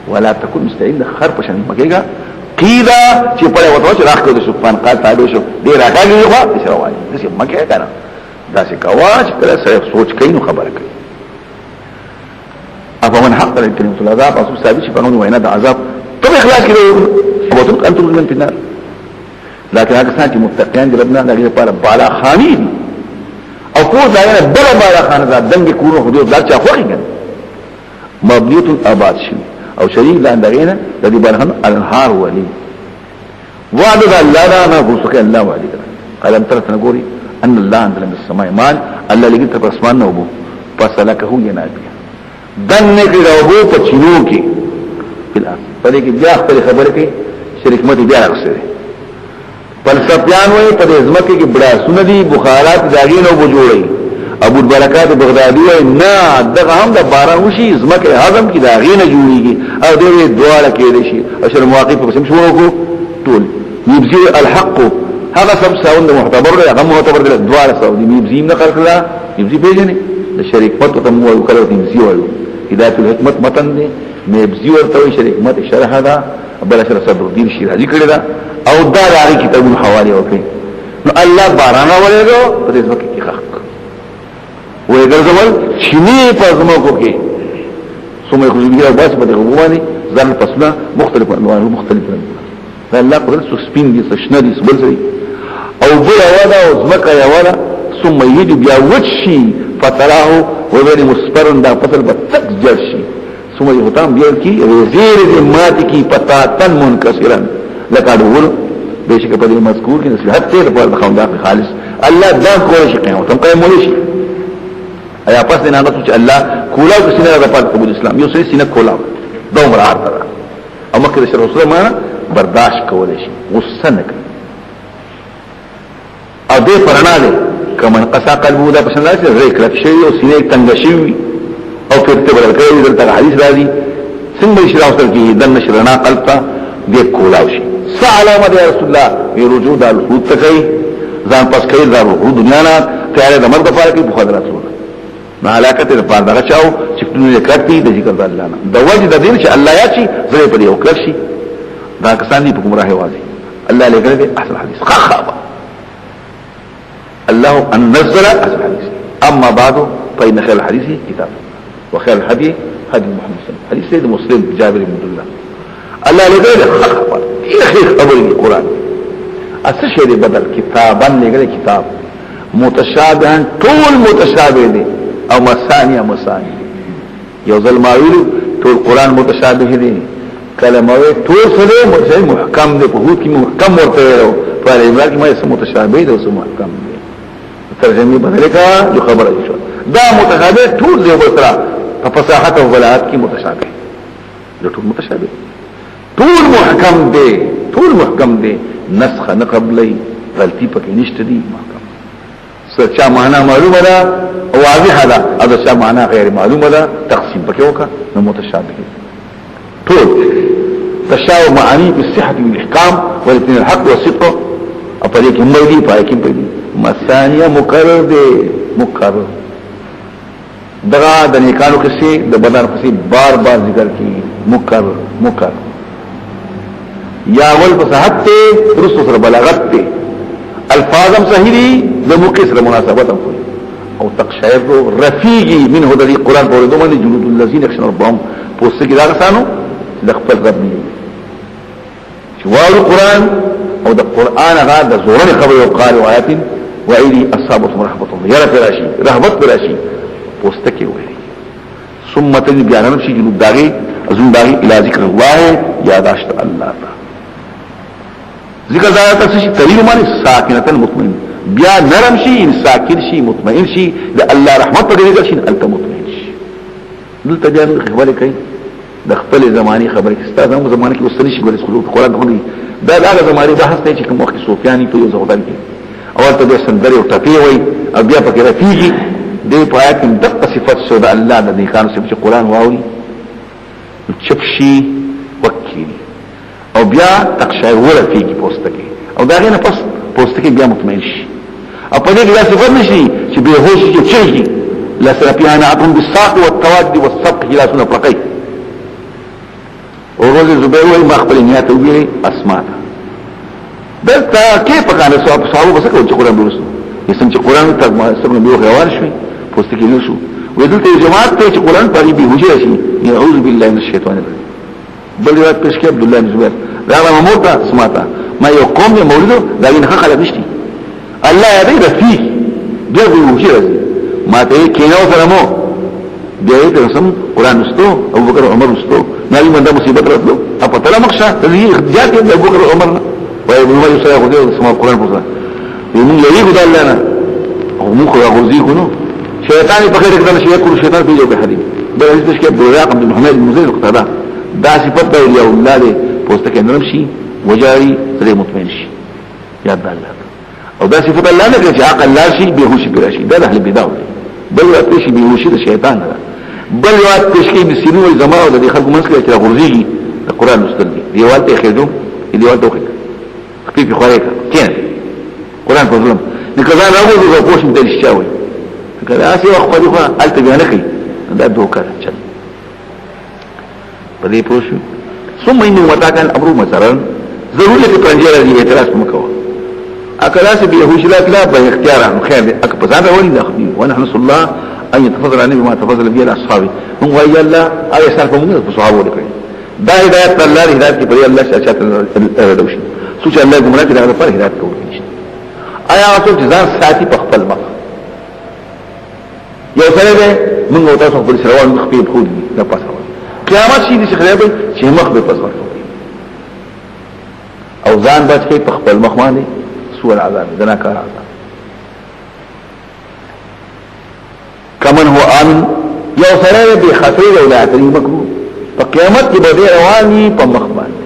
ولا تكن مستعين خر پشن مګيګا قيلا چې پړې وته چې راخ کړو سبحان قال تعالی شو ډیر راګي خو چې روان دي چې مګه کنه دا چې کواج کله سره سوچ کوي نو خبره کوي ابا من حق الكلمه العذاب اصل ثابت شي قانون وینا د عذاب طب اخلاص کړو وبتك انتم من النار لكن هغه څنګه متقین دي ربنا دغه لپاره بالا خانی او کو ځای بل بالا خان دا دنګ کورو حدود دا چا خوږي مبنيت الاباد شي او شریک لاندغینه د دې برهن الانهار ولي وعد الله لا نبوسك الله وعد قال انت تنغوري ان الله انزل من السماء ماء الله لګي تر اسمان نو بو فسلكه ينابيع دنه کې راوبو په چینو کې بلا پدې کې بیا خپل خبره کې شریک مت بیا راغسره فلسفیان وای په ځمکه کې بڑا سندي بخارات داغینو بو جوړي ابو البرکات بغدادي وای نه دغه هم د باران وشي ځمکه هضم کې داغینه جوړيږي او دوی دواړه کې دي شي اشر مواقف په سم شروع کو ټول يبزي الحق هذا سب ساوند معتبر دی هغه معتبر دی دواړه ساوندي يبزي نقل کړه يبزي پیژنې د شریک مت ته مو وکړو يبزي وایو هدایت الحکمت متن دی مبزي ورته شریک مت شرح دا بل شرح صدر الدين شیرازی کړی دا او دا راغی کتابونو حواله وکړي نو الله باران ولېګو په دې ځکه کې حق وې ګرځول چینی په زموږ کې سمې خو دې بس په دغه وانی ځان فصله مختلف انواع مختلف دا الله قدر سپین دي سشنه دي بل څه او بل ودا او زمکه یا ودا ثم يجي بیا وچی فتراه وبين مسپرن دا فصل بتک جرشي ثم يهتم بیا کی وزیر مات کی پتا تن منکسرا لکاډول بشک په دې مذکور کې نصيحت ته په خواندا خالص الله دا کوی شي قیامت هم قائم ولشي ایا پس نه نه چې الله کولا کو سینه د پات قبول اسلام یو سینه کولا دومره ارته او مکه رسول الله ما برداشت کولای شي غصه نه کوي او دې پرانا دي کمن قسا قلبو دا پسند راځي ریکلک شي او سینه تنگ شي او پرته بدل کوي دلته حدیث راځي څنګه شي راوصل کی دن نشرنا قلبا دې کولاو شي څه علامه ده رسول الله وی رجوع د الحوت تکي ځان پس کوي دا روح دنیا نه تیارې د مرګ لپاره کې بخاد رسول نه علاقه ته په دغه چاو چې دنیا کړتي د ذکر الله نه د وجه د دین چې الله یا شي زړه په دې او کړشي دا کسان دي په گمراهي وازي الله لګره دي احسن حديث خاخابه الله ان نزل احسن حديث اما بعد فإن خير الحديث كتاب وخير الهدي هدي محمد صلى الله عليه وسلم حديث سيد مسلم جابر بن عبد الله الله لګره خاخابه اخي خبر القرآن اصل شی بدل کتابا لګره کتاب متشابهان طول متشابه دي او مسانی یو ظلماویلو طول قرآن متشابه دي کلموی طول سره متشابه محکم دي په هوت کې محکم ورته ورو پر عبارت کې ما اسم متشابه دي او اسم محکم دي ترجمه بدل کا جو خبر شو دا متشابه طول دی وسره په فصاحت او بلاغت کې متشابه جو ټول متشابه طول محکم دي نسخ نه قبلي غلطي پکې نشته دي محکم سچا معنا معلومه ده او واضحه ده او چا معنا غیر معلومه ده تقسیم پکې وکړه نو متشابه طول تشابه معاني بالصحه والاحكام والاثنين الحق والصدق او په دې کې مودي پای کې پدې مثانيه مکرر دي مکرر دغه د نیکانو کې د بدن کې بار ذکر کی مکرر یا ول فصاحت ته رسو سره بلاغت ته الفاظم صحیحي د موقع سره مناسبت هم کوي او تقشعر رفيقي منه د قرآن په ورته باندې جلود الذين يخشون ربهم پوسټ کې دا غسانو د خپل رب نه شوال القرآن او د قرآن هغه د زورن خبر او قارئ آیات وایلی اصحابهم رحمت الله یا راشي رحمت راشي پوسټ کې وایي ثم تن بیانم شي جلود داغي ازون داغي الى ذکر الله یاداشت الله ذکر ذات شي تغیر معنی ساکنه مطمئن بیا نرم شي ساکن شي مطمئن شي د الله رحمت په دې شي انت مطمئن شي دلته بیا خبره کوي د خپل زماني خبره کې ستاسو زمانه کې وسنی شي ګورې خلق قرآن غوړي دا هغه زماني بحث دی چې کوم وخت سفیانی په یو ځوړل کې اول ته د سندري او ټپي وي او بیا پکې رفيقي دې په آیات کې دغه صفات شو د الله د دې کانو چې قرآن واوري چپشي وکړي او بیا تقشعر ورفیږي پوستکی او دا غینه پس پوستکی بیا مطمئن شي او په دې کې دا صفر نشي چې به هوش کې چي لا سرپیانا عطم بالساق والتواد والسبق الى سنه فقيه ورول زبير وي مخبل نیات وی اسماء دلته کې په کانه صحابه بس کو چې قرآن درس یسم چې قرآن ته ما سره به روان شي پوستکی نو شو ودلته جماعت ته چې قرآن پاري به هوش شي يعوذ بالله من الشیطان الرجیم بل روایت پیش کې عبد الله بن زبير دا موتا سماتا ما یو قوم یې مولده دا نه خلک نشتی الله دې رفیق دې وجه راځي ما ته کینو سره مو دې ته سم قران واستو ابو بکر عمر واستو نبی منده مصیبت راتلو اپ تعالی مخشه دې اختیار دې ابو بکر عمر وای ابو بکر سره خو دې سم قران پوسه یمن یې خدای الله نه او مو خو غوزي کو شیطان په خیر کې شي کول شیطان په یو به حدیث دا هیڅ کې بوراق عبد محمد المزيد قطاده دا صفت دی یا الله دې پوسټ کې نرم شي وجاري سره مطمئن شي یاد الله او دا صفت الله نه چې عقل لا شي به هوش براشي دا اهل بدعه بل وقت شي به هوش شیطان نه بل وقت تشکیل سینو او زماو د خلکو منځ کې چې غورځيږي د قران مستل دي دیوال ته خېدو دیوال ته خېدو خپل خوړې کېن قران په ظلم نکزا راغو د پوښتنه د شاوي کله اسی وخت خو دغه الته بیان کوي دا دوکر چل په دې پوښتنه ثم انه وتاكن امر مثلا ضروري په پنځه دي اعتراض مکو اکلاس به هوشلات لا به اختیار خیر اک په ځان ولې داخلي ونحن صلى الله ان يتفضل عليه بما تفضل به الاصحاب من ويا الله اي سر په موږ په صحابه وکړي دا هدایت الله هدایت کې په الله شاته دوشي سوچ الله ګمراه کې دا پر هدایت کوي آیا تاسو ځان ساتي په خپل مخ یو سره ده موږ تاسو په سروان مخ په خود نه پاسه قیامت شي دي خرابې چې مخ به پس ورته او ځان بچ کې په خپل مخ باندې سوء العذاب دنا کار عذاب کمن هو امن یو سره به خطر او لا تری مکرو په قیامت کې به رواني په مخ باندې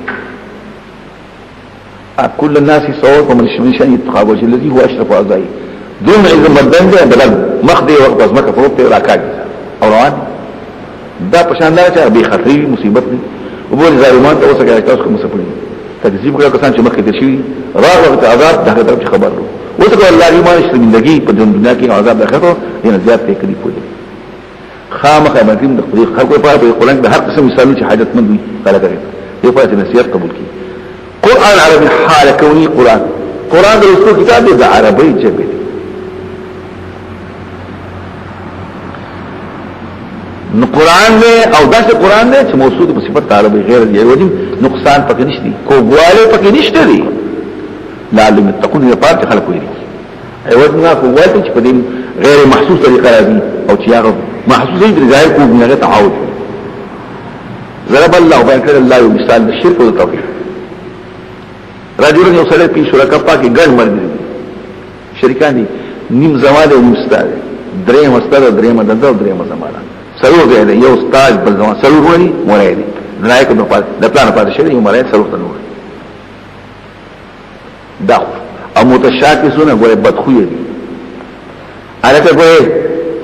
كل الناس سواء ومن شان يتقابل الذي هو اشرف اعضائه دون اذا بدن ده بدل مخ دی وقت از مکه فوق ته راکاږي او روان دا پښاندار چې به خطرې مصیبت دي او بل ظالمان ته اوسه کې تاسو کوم څه پړي تکذیب کړه کسان چې مخکې دي شي راغله عذاب دغه طرف خبر ورو وته الله ایمان شته زندگی په دنیا کې عذاب دغه نه زیات ته کړی پوي خامخه باندې د خپل خلکو په قرآن د هر قسم مثالو چې حاجت مند وي کله کوي یو فائدې نصیحت قبول کړي قرآن عربي حال كوني قرآن د رسول کتاب د عربی ژبه نو قرآن دې او داسې قرآن دې چې موصوف په صفت عربي غیر دی وجه نقصان پکې نشته کوواله پکې نشته دی لعلهم يتقون لپاره خلق وي ایوځنا کوواله چې په دې غیر محسوس طریقه راځي او چې هغه محسوس دې ځای کو نه تعاون ضرب الله بین کړه الله یو مثال د شرک او توحید رجل یو سره په شرکا پاکي ګڼ مرګ شریکان دي نیم زماده او مستاد درې مستاد درې مدد او درې زمانه سرور دی یو استاد بل زمان سرور وایي مورای دی لایق د پلان پاتې شي یو مورای سرور تنور دا او متشاکسونه ګوره بدخوی دي الکه ګوره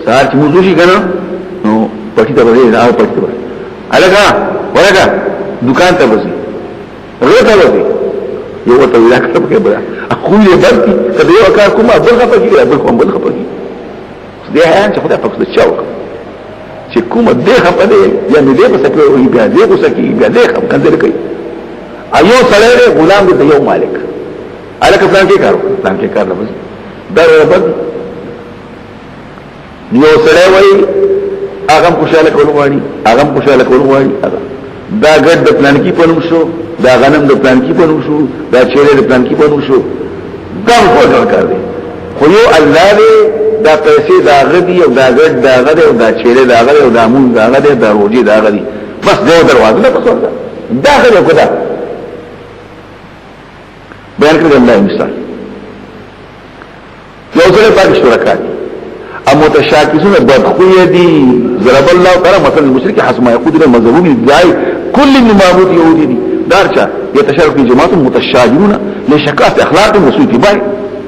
سار چې موضوع شي کنه نو پټی ته وایي دا پټی ته الکه ورګه دکان ته وځي روته وځي یو ته ویلا کړه کې بل اخو یې برتي کله یو کار کومه بل خپګي بل کوم بل خپګي دې هان چې خدای پاک څه چاو چې کومه دې خپدې یا دې په سکه وي بیا دې کو سکه بیا دې خپ کنده کوي ایو سره غلام دې یو مالک الکه پلان کې کارو پلان کې کار لفظ در رب یو سره وای هغه خوشاله کولوانی هغه خوشاله کولوانی دا ګډ د پلان کې پنوم شو دا غنم د پلان کې پنوم شو دا چیرې د پلان کې پنوم شو دا څه کار دی خو یو الله دې دا پیسې دا غدي او دا ګډ دا غدي او دا چیرې دا غدي او دا مون دا غدي دا روجي دا غدي بس دا دروازه نه پسول دا غدي کو دا بیان کړل الله مثال یو ځل پاتې شرکات ام متشاکسون بدخوی دی ضرب الله تعالی مثلا المشرك حسب ما يقول المذهبون الداعي كل من معبود يهودي دي دارچا يتشارك في جماعات متشاجرون لشكاس اخلاق وسوء اتباع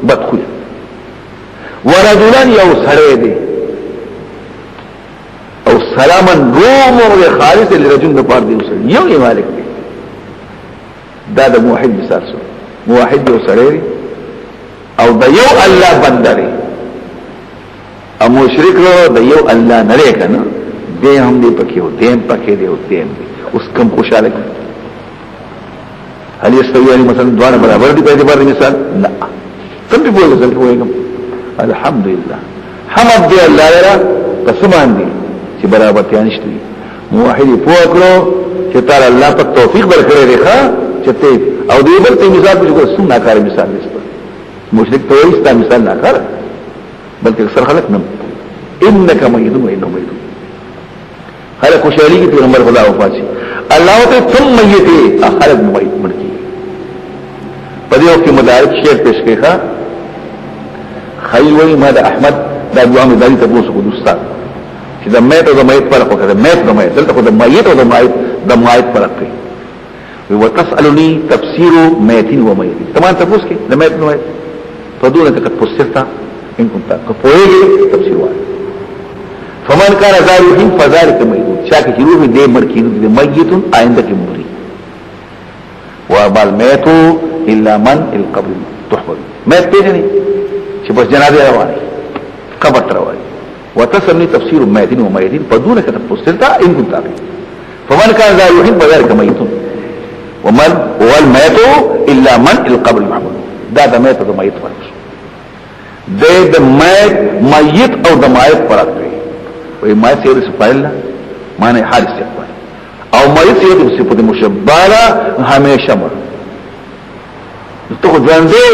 بدخوی ورجلان یو سره دی او سلاما روم و خالص لرجل د پاره دی یو مالک دی دا د موحد مثال شو موحد یو سره او د یو الله بندره او مشرک د یو الله نه لري کنه دې هم دې پکې او دې پکې دې او دې اوس کم خوشاله هل يستوي يعني مثلا دوانه برابر دي په اعتبار مثال لا کوم دی بوله ځل کوم الحمدلله حمد دی الله لرا قسمان دي چې برابر ته نشته موحد پوکړو چې تعالی الله په توفیق ورکړي ښا چې ته او دې بل ته مثال په څه ناکاره مثال نشته مشرک ته وایي مثال ناکاره بلکې اکثر خلک نه انك ميت وانه ميت خلق خوشالي کې پیغمبر خدا وفات شي الله ته ثم ميت خلق ميت مرکی په دې وخت مدارک شیخ پیش کړه خیوی ما د احمد دا دعا مې دالي ته پوسو کو استاد چې د ميت او د ميت فرق وکړه ميت د ميت دلته خو د ميت او د ميت فرق کوي وتسالني تفسير ميت وميت تمام تاسو کې د ميت نو فدونك قد فسرت ان كنت كفويږي تفسير وایي فمن كان ذلك فذلك ميت شاك روح دې مرکینو دې ميت آینده کې مري وبال ميت الا من القبر تحفظ ميت پیژني چې بس جنازه روانه قبر روانه وتسمي تفسير ميت وميت فدونك قد فسرت ان كنت فمن كان ذلك فذلك ميت ومن والميت الا من القبر محمود دا ميت او ميت فرق د ميت او د ميت فرق دی وی ميت سيد سفائل معنی حادث سفائل او ميت سيد صفت مشبالا همیشه مر تو خو ځانځي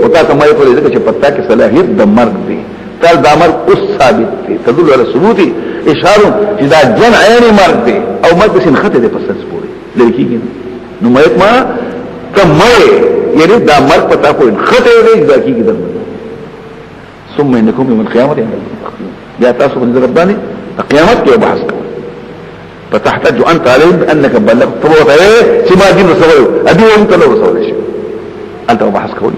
او تا ته ميت ولې ځکه چې پتا کې صلاحيت د مرګ دی تل د مرګ اوس ثابت دی تدل على ثبوت اشاره چې دا جن عین مرګ دی او مرګ سین خطه دی پسند سپوري لکه نو ميت ما کمه یعنی دا مرګ پتا کوئی خطه دی دا کیږي د ثم انكم يوم القيامه يا تاسو من رباني قیامت کې بحث کوي فتحتج انت عليهم بانك بلغت فوت ايه سما دين رسول ادي انت لو رسول شيء انت بحث کوي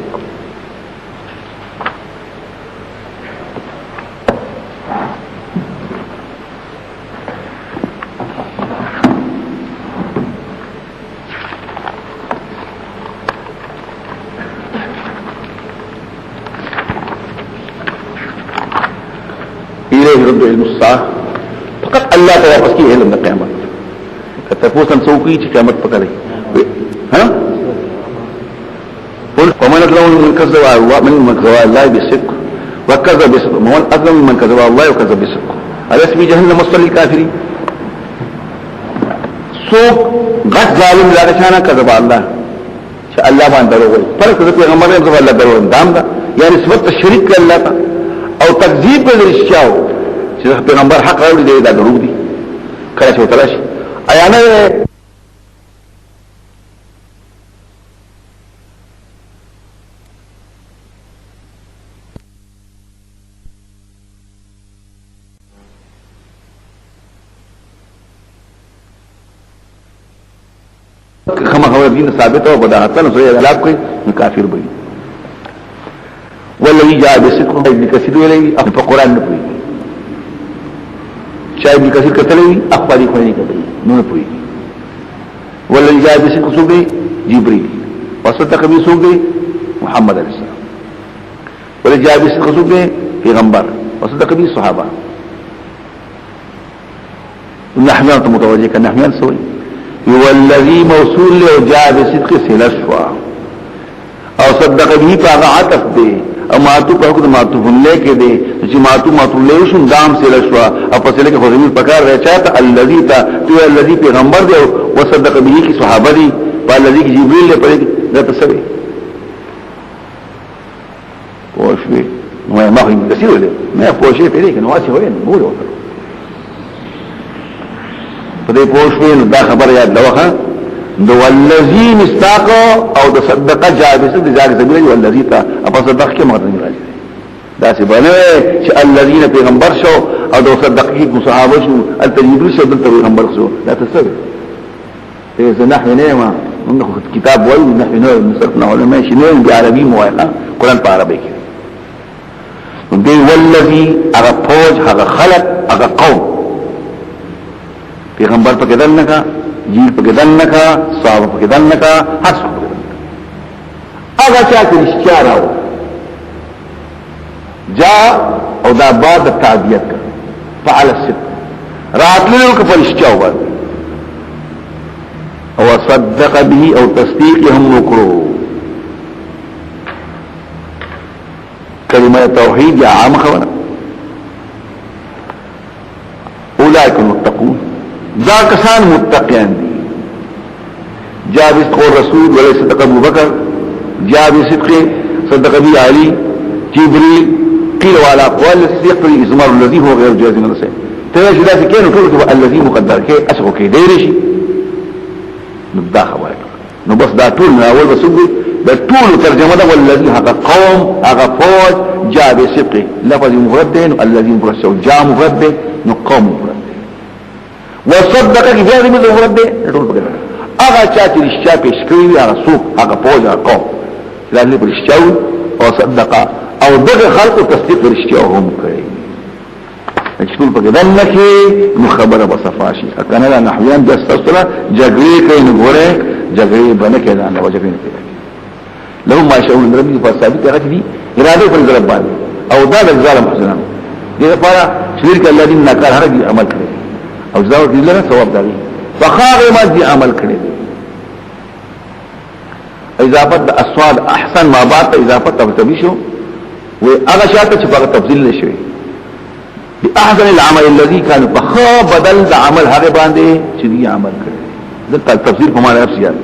رد علم الساعه فقط الله ته واپس کی علم د قیامت کته پوسن څوکي چې قیامت پکړي ها قل ومن اظلم من كذب الله بالصدق وكذب بالصدق ومن اظلم من كذب الله وكذب بالصدق اليس في جهنم مصل الكافرين سوق غد ظالم لا شان كذب الله چې الله باندې دروغ فرق د پیغمبر صلی الله علیه وسلم دام دا یا نسبت شریک الله تا او تکذیب به رښتیاو چې پیغمبر حق راوړي دی دا دروغ دي کله چې وتراشي آیا نه خما خبر دین ثابت او بداعتن سوی غلاب کوي کافر وي والذي جاء بصدق ابن كثير ویلي په قران نه کوي شاید ابن کثیر کتلوی اخباری خوانی کتلوی نو پوئی والذی جاء بصدق سوق دی جبریل وصدق به سوق دی محمد علیہ السلام والذی جاء بصدق سوق دی پیغمبر وصدق به صحابه نحن متوجه کنا نحن سوی والذی موصول له جاء بصدق سلشوا او صدق به فاغ عطف دی او ماتو په حکم ماتو هله کې دي چې ماتو له شون دام سره شو او په سره کې خو زمير پکار راځي چاته الذي تا تو الذي پیغمبر دی او صدق به کی صحابه دي په الذي کې جبريل له پرې دا تسوي پوښوي نو ما هم دسیو له ما پوښي په دې کې نو واسي وين مو له په دې پوښوي نو دا خبره یاد لوخه دو والذي مستاق او د صدقه جابس د ځای زمينه والذي تا اپا صدق کې مغرض راځي دا څه باندې چې الذين پیغمبر شو او د صدقه کې صحابه شو التجربه شو د پیغمبر شو لا تسوي اذا نحن نعمه موږ کتاب وایو نحن نصرفنا علماء شنو بعربي موایقه قران په عربي کې دی والذي هغه فوج هغه خلق هغه قوم پیغمبر په کې دنه جیل پا کدن نکا صحابه پا کدن نکا هر سو پا کدن آغا چاہتا رشتیا راو جا او دا بعد تعبیت کر فعل الصدق رات لنو که فرشتیاو بار او صدق به او تصدیق هم نکرو کلمه توحید یا عام خبره اولئک المتقون دا کسان متقیان دی جاء بصدق الرسول وليس صدق ابو بکر جاء بصدق صدق بي علي جبريل قيل وعلى اقوال التي يقتضي اضمار الذي هو غير جازم نفسه تلاش ذات كانوا كله الذي مقدر كي اسقو كي ديرشي نبدا خبره نو بس دا طول من اول بسوي دا طول ترجمه ده والذي حق قوم اغفوج جاء بصدق لفظ مفرد الذي مفرد جاء مفرد نو قوم مفرد وصدق کی غیر مفرد ټول پکې هغه چا چې رښتیا پیش کړی هغه څوک هغه فوج هغه قوم لازم رښتیا او صدق او دغه خلق تصدیق رښتیا هم کوي ټول پکې دنه کې نو خبره بصفاشي کنه لا نحویان د استسره جګړې کوي نو ګوره جګړې باندې کې نه وجه نه کوي لو ما شاء الله ربي فثابت هغه دي اراده پر ضرب باندې او دا د ظالم حسنان دغه لپاره شرک الذين نکار هغه عمل کوي او زاو دې لره ثواب دی فخاغ ما دي عمل کړي اضافت اصوات احسن ما بعد اضافت تبي شو و هغه شاته چې په تفصیل نشوي باحسن العمل الذي كان بخا بدل د عمل هغه باندې چې دي عمل کړي د تفسیر په معنا افسیات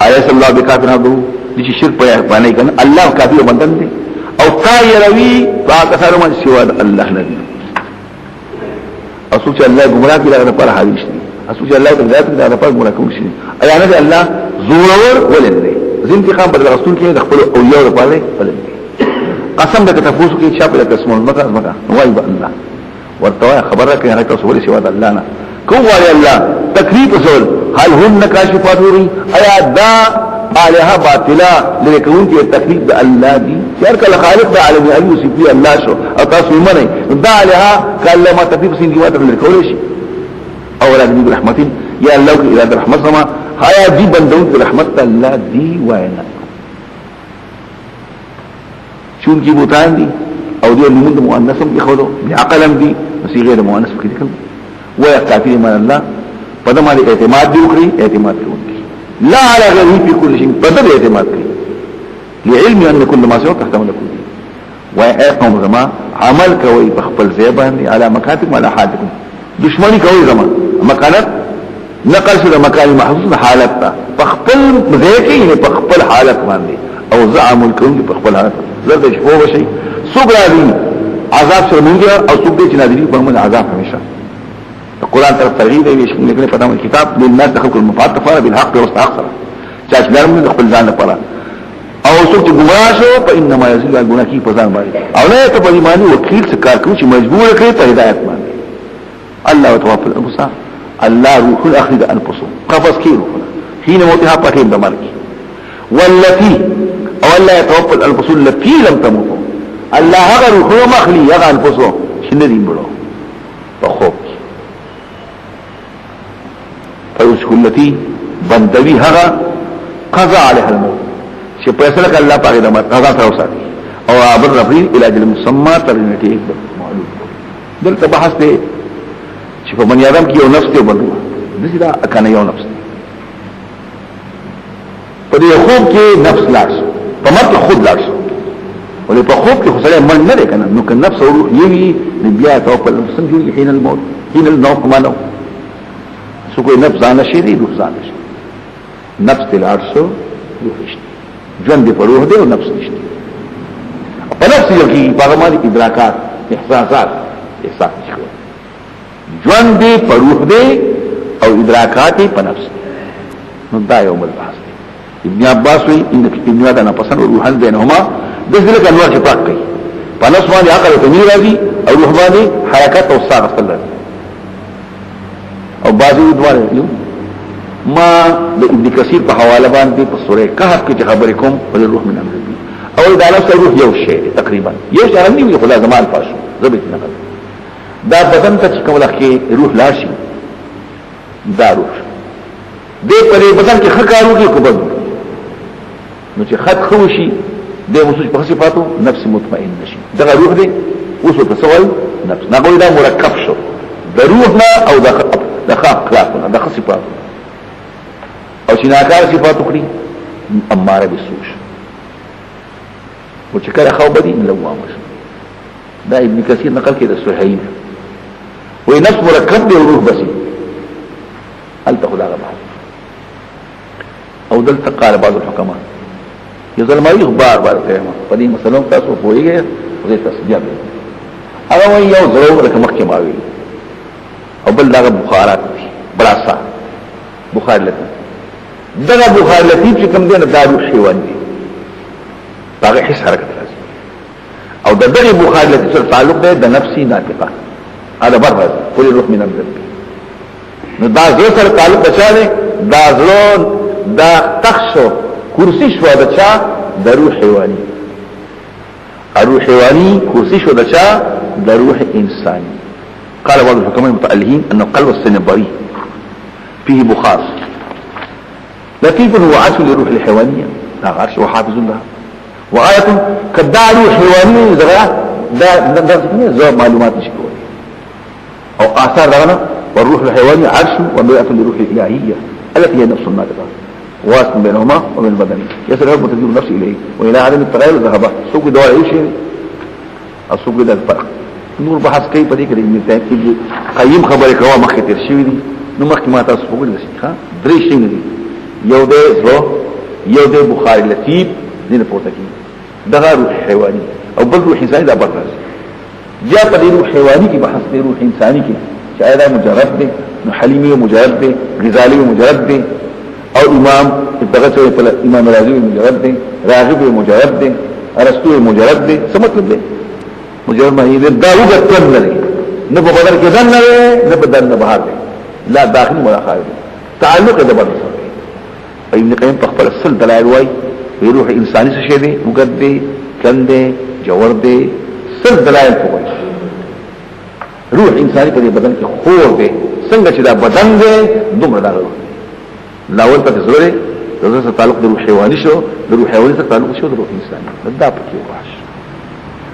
آیت الله بکافر عبدو چې شرک په باندې کنه الله کافر بندن دي او تا يروي باکثر من سوا الله نبي اسوچ الله گمراه کی لپاره پر حاضر شي اسوچ الله هدایت کی لپاره گمراه کوم شي ایا نه الله زورور ولندي انتقام پر رسول کې د خپل اولیاء لپاره ولندي قسم دې تاسو کې چې په قسم المکه وای به الله ورته خبره کوي هغه تاسو ولې سوا د الله نه کوم وای الله تکلیف رسول هل هن کاشفات وري ایا دا الها باطله لکون کې تکلیف د الله دی چې کله خالق د عالم ایو سي الله شو او تاسو منه دا الها کلمه تکلیف سین دی واته لکول شي او ولکن برحمت یا الله کی اراده رحمت سما هيا دي بندون برحمت الله دی واینا چون کی بوتان دي او دي المؤمن مؤنثم ياخذوا بعقلم دي بس غير مؤنث كده ويا كافر من الله پدما دي اعتماد دي وکړي اعتماد کوي لا على غيره في كل شيء بدل اعتماد کوي لعلم ان كل ما سوى تحتمل كل ويقوم زما عمل کوي بخپل زيبان على مكاتب ولا حادكم دشمني کوي زما مکانت نقل شو مکان محسوس حالت تا بخپل ذاتي بخپل حالت باندې او زعم الكون بخپل حالت زرد شفو بشي سوق راضي عذاب شرمونگی او سوق دي چنادری برمون عذاب ہمیشہ القرآن طرف ترغیب ہے شکل لکنے فتام الكتاب للناس دخلق المفاد تفار بالحق واستحقصر چاچ لرمون دخل زان لپرا او سوق چه گمراه شو پا انما یزیل گناه کی پزان باری او نه تا پا ایمانی وکیل سکار کنو چه مجبور کری تا ہدایت ماندی اللہ وتوافل الانفسا اللہ روح الاخرج انفسو قفص کی روحنا حين موتها پاکیم دمار کی والتي او الله يتوفى الانفس التي لم تموت الله هغه روح مخلي هغه انفسو شنه دي بړو په خوب فوسك التي بندوي هغه قضى عليها الموت چې فیصله کړه الله پاک د مرګ قضا تر وساتي او ابر رفي الى اجل مسمى ترنيتي معلوم دلته بحث دی چې په بني ادم کې یو نفس ته بدو دسی دا اکنه یو نفس په دې خوب کې نفس لاړ په مرګ خود لاړ ولې په خوب کې خسره من نه ده کنه نو که نفس او روح یوي بیا ته په لمسن جوړي حين الموت حين النوم کمانو سو کوئی نفس ځان شي دی روح ځان شي نفس تلار شو روح شي ژوند په روح دی او نفس نشته په نفس یو کې په معنی ادراکات احساسات احساس شي ژوند دی په روح دی او ادراکات په نفس نو دا یو بل بحث ابن عباس وی ان ابن عدن پسند روحان بینهما دغه له انواع چې پاک کوي په نفس باندې عقل ته nie راځي او روح باندې حرکت او ساق خپل او بعضی دوار ما د ابن کثیر په حواله باندې په سورې کهف کې خبرې کوم په روح من امر او دا نفس روح یو شی تقریبا یو شی نه وي خدای زمان پاسو زبې نه دا بدن ته کومه کې روح لاشي دا روح دې پرې بدن کې خکارو کې کوبد نو چې خط خوشي د وسوس په صفاتو نفس مطمئن نشي دغه روح دی اوس په سوال نفس نقول دا مرکب شو د روح نه او د اخلاق نه د صفات او چې ناکار صفات کړی اماره بالسوء او چې کله خو بدی لوام شو دا ابن کثیر نقل کړي د صحیح وي نفس مرکب دی روح بسي هل تاخذ هذا بعض او دلته قال بعض الحكماء يظلمي بار بار قیامه په دې مسلو تاسو پوهیږئ او تاسو بیا هغه وایي یو ضرور لکه مخکې ما ویل او بل دغه بخارات براسا بخار لطیف دغه بخار لطیف چې کوم دی نه دارو حیوان دی هغه حس حرکت راځي او دغه بخار لطیف سره تعلق دی د نفسي ناطقه هذا بر كل روح من امر نو دا زړه سره تعلق بچاله دا زړه دا تخشو کرسی شو د چا د روح حیواني روح حیواني کرسی شو د چا د روح انساني قال بعض الحكماء المتألهين ان قلب الصنبري فيه بخار لطيف هو عاش لروح الحيوانيه لا عرش وحافظ لها وآية كدع روح حيواني ده معلومات نشكوه او اثار دغنا والروح الحيواني عرش ومرأة لروح الالهيه التي هي نفس الناطقه واسط بينهما وبين البدن يسر الحكم تدير النفس اليه والى عدم التغير ذهب سوق دواء اي شيء السوق ده الفرق نور بحث کوي په دې کې ابن تیمیه قیم خبره کوي مخکې تر شوی دي نو مخکې ما تاسو وګورئ ښه درې شي نه دي یو د زړه یو د بخار لطیف دې نه پورته کی دغه روح حیواني او بل روح انساني دا برابر یا په دې روح حیواني کې بحث دی روح انساني کې چې اېدا مجرد دی نو حلیمي مجرد دی غزالی مجرد دی او امام ابتغت امام رازی مجرد دی راغب مجرد دی ارسطو مجرد دی څه مطلب دی مجرد معنی دی داود اتن لري نه په بدل کې دن لري نه په دن بهر دی لا داخل ولا خارج تعلق د بدل سره ابن قیم په خپل اصل دلایل وای روح انساني څه شی دی وګد دی کنده جوور دی سل دلائل پوئی روح انسانی په بدن کې خور دی څنګه چې دا بدن دی دومره دا روح لاول په زوره دغه سره تعلق د روح حیواني شو د روح حیواني سره تعلق شو د روح انساني دا پکې واش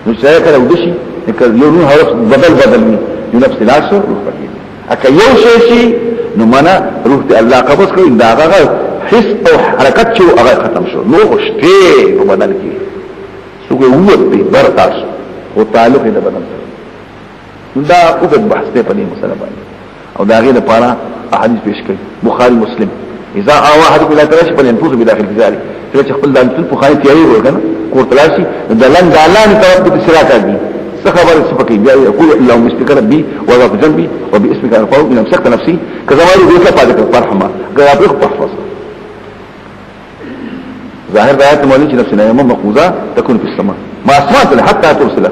نو چې کله ودشي کله یو روح بدل یو نفس العاشر روح پکې اکه یو شی نو معنا روح ته الله قبض کوي دا هغه حس او حرکت چې هغه ختم شو نو خوشته په بدن کې څوک ووت دی برتاش او تعلق د بدن سره دا اوږد بحث دی په دې مسله باندې او دا غیر لپاره احادیث پیش کړي بخاری مسلم اذا اوا احد الى تراش فلينفذ بداخل ذلك چې خپل د بخاری تیاری وکړه کور تلاشي د لن دالان توقف الشراكه دي څه خبره څه پکې بیا یقول اللهم استغفر بي وذاك جنبي وباسمك ارفعه من امسكت نفسي كما يقول لك فاضل فرحمه قال بحفظ ظاهر بآيات مولين نفسنا يوم مقوزة تكون في السماء ما اسمعت حتى ترسله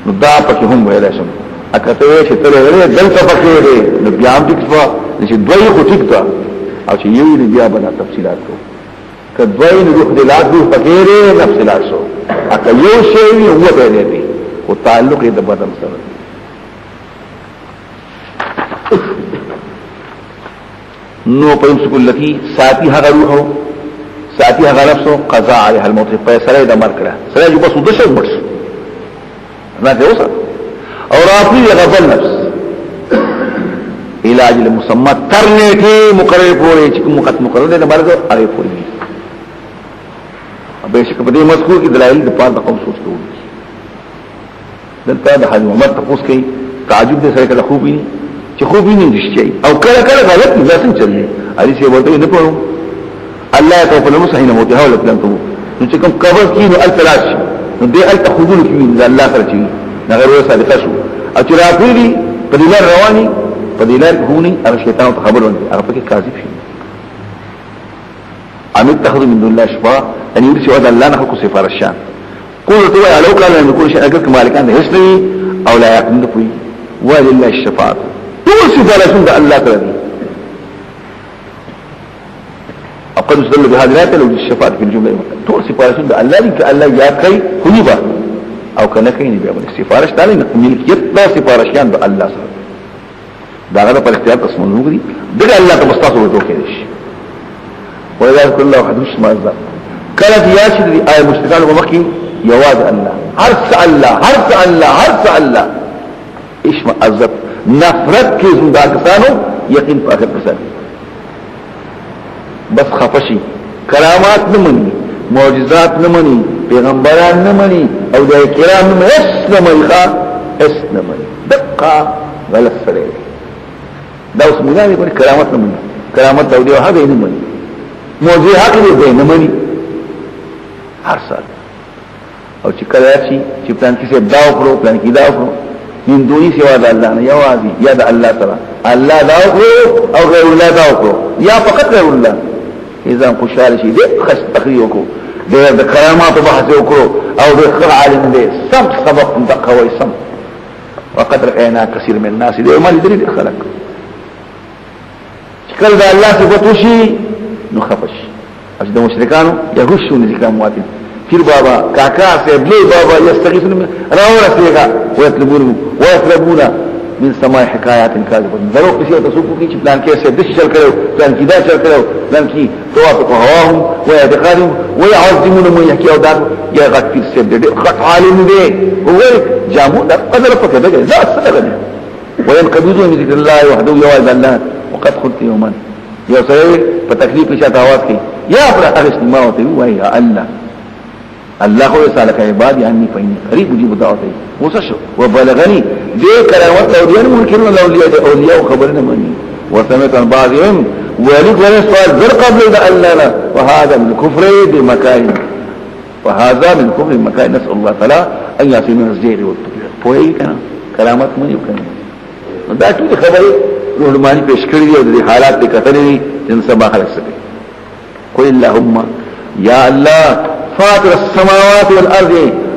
ندعا پکی هم ویلا شم اکتوی چه تلوی دلتا پکی دی نبیام تکسوا نچه دوی خو تکتا او چه یوی نبیا بنا تفصیلات کو که دوی نروح دلات روح پکی دی نفصیلات شو اکا یو شیوی هو بیده دی و تعلق دی بدن سر نو پینسکو اللتی ساتی حقا روحو ساتی حقا نفسو قضا علیها الموت پیسره دا مر کرا سره جو بس ودشو مرشو ما ته وصل او رافي غضل نفس علاج المسمى ترنيتي مقرر پورې چې کوم وخت مقرر دی د مرګ هغه پورې به شک په دې مذکور کې دلایل د پاره د قوم سوچ کوو دلته د حضرت عمر تاسو کې تعجب دې سره کله خوبي چې خوبي نه دشتي او کله کله غلط ځاسم چلي علي څه ورته نه پړو الله تعالی په مسحینه موته ولا پلانته نو چې کوم قبر کې نو الفلاش نو دې ال تخذون کې من الله سره چی نغیر وسه صادقه شو او چې راغلي په دې لار رواني په دې لار هوني هغه شیطان ته خبر ورني هغه پکې کاذب شي ام اتخذ من دون الله شفاء ان يرسي وعد الله نخلق سفارشان قلت يا لو كان لم يكن شيء اجرك مالكان هسني او لا يقين فيه ولله الشفاعه طول سفارشان ده الله تعالى وقد استدل بهذه الايه لو الشفاعه في الجمله طول سفارشان ده الله لك الله يا كاي خنيبه او کنه کینی بیا ول سفارش تعالی ملکیت دا سفارشیان به الله سره داغه پر اختیار قسم نوګری دغه الله ته مستاسو ورته کېږي وإذا ذكر الله وحده ما الزر كانت ياشد آية مشتقان ومكي يواز الله حرس الله ايش ما الزر نفرت کی زنده کسانو یقین په اخر کسان بس خفشي کرامات نمانی معجزات نمانی پیغمبران نمانی اولیاء کرام نمانی اسلمانی دقا غلط سره دا اوس مونږه په کرامت نمانی کرامت اولیاء هغه نمانی معجزه هغه نمانی هر سال او چې کله چې پلان کې څه داو کړو پلان کې داو کړو من دونی سوا دا اللہ نه یوازی یا دا اللہ سوا اللہ داو کرو او غیر اللہ داو کرو یا فقط غیر اللہ ازام خوشحال شي دې خش تخریو کو دې د کرامات بحث وکړو او د خر عالم دې سم سبق دقوي سم وقد رأينا كثير من الناس دې ما دې خلق کله دا الله صفات شي نو خفش اجد مشرکانو يغشون ذکر مواتن پیر بابا کاکا سے بلی بابا یستغیثون راولا سیگا ویطلبون من سماع حکایات کاذبت ضرور کسی تصوفو کی چی پلان کیسے دش چل کرو پلان کی دا چل کرو پلان کی توافق هواهم ویعتقادهم ویعظمون من یحکی او دار یا غد پیر سے دے غد عالم دے وغیر جامو دا قدر فکر دا جائے ذات صدق دے وینقبضون من ذکر اللہ وحدو یواز اللہ وقد خلط یومن یا سرے پا تکلیف اشیات آواز کی یا اپنا اغشن ما ہوتے ہوئی یا اللہ الله هو سالك عبادي عني فإني قريب أجيب دعوتي وصشو وبلغني دي كلامات أولياء ممكنون الأولياء خبرنا مني وسمعت عن بعضهم وليك ولا سؤال ذر قبل إذا ألنا وهذا من الكفر بمكان نسأل الله تعالى أن يعصي من الزيغ والتقير فوهي كلامات مني وكلام دا كل خبري رحلماني پیشکری او دي حالات دي کتنی جن سبا خلق سکے قل اللهم یا الله فاطر السماوات والارض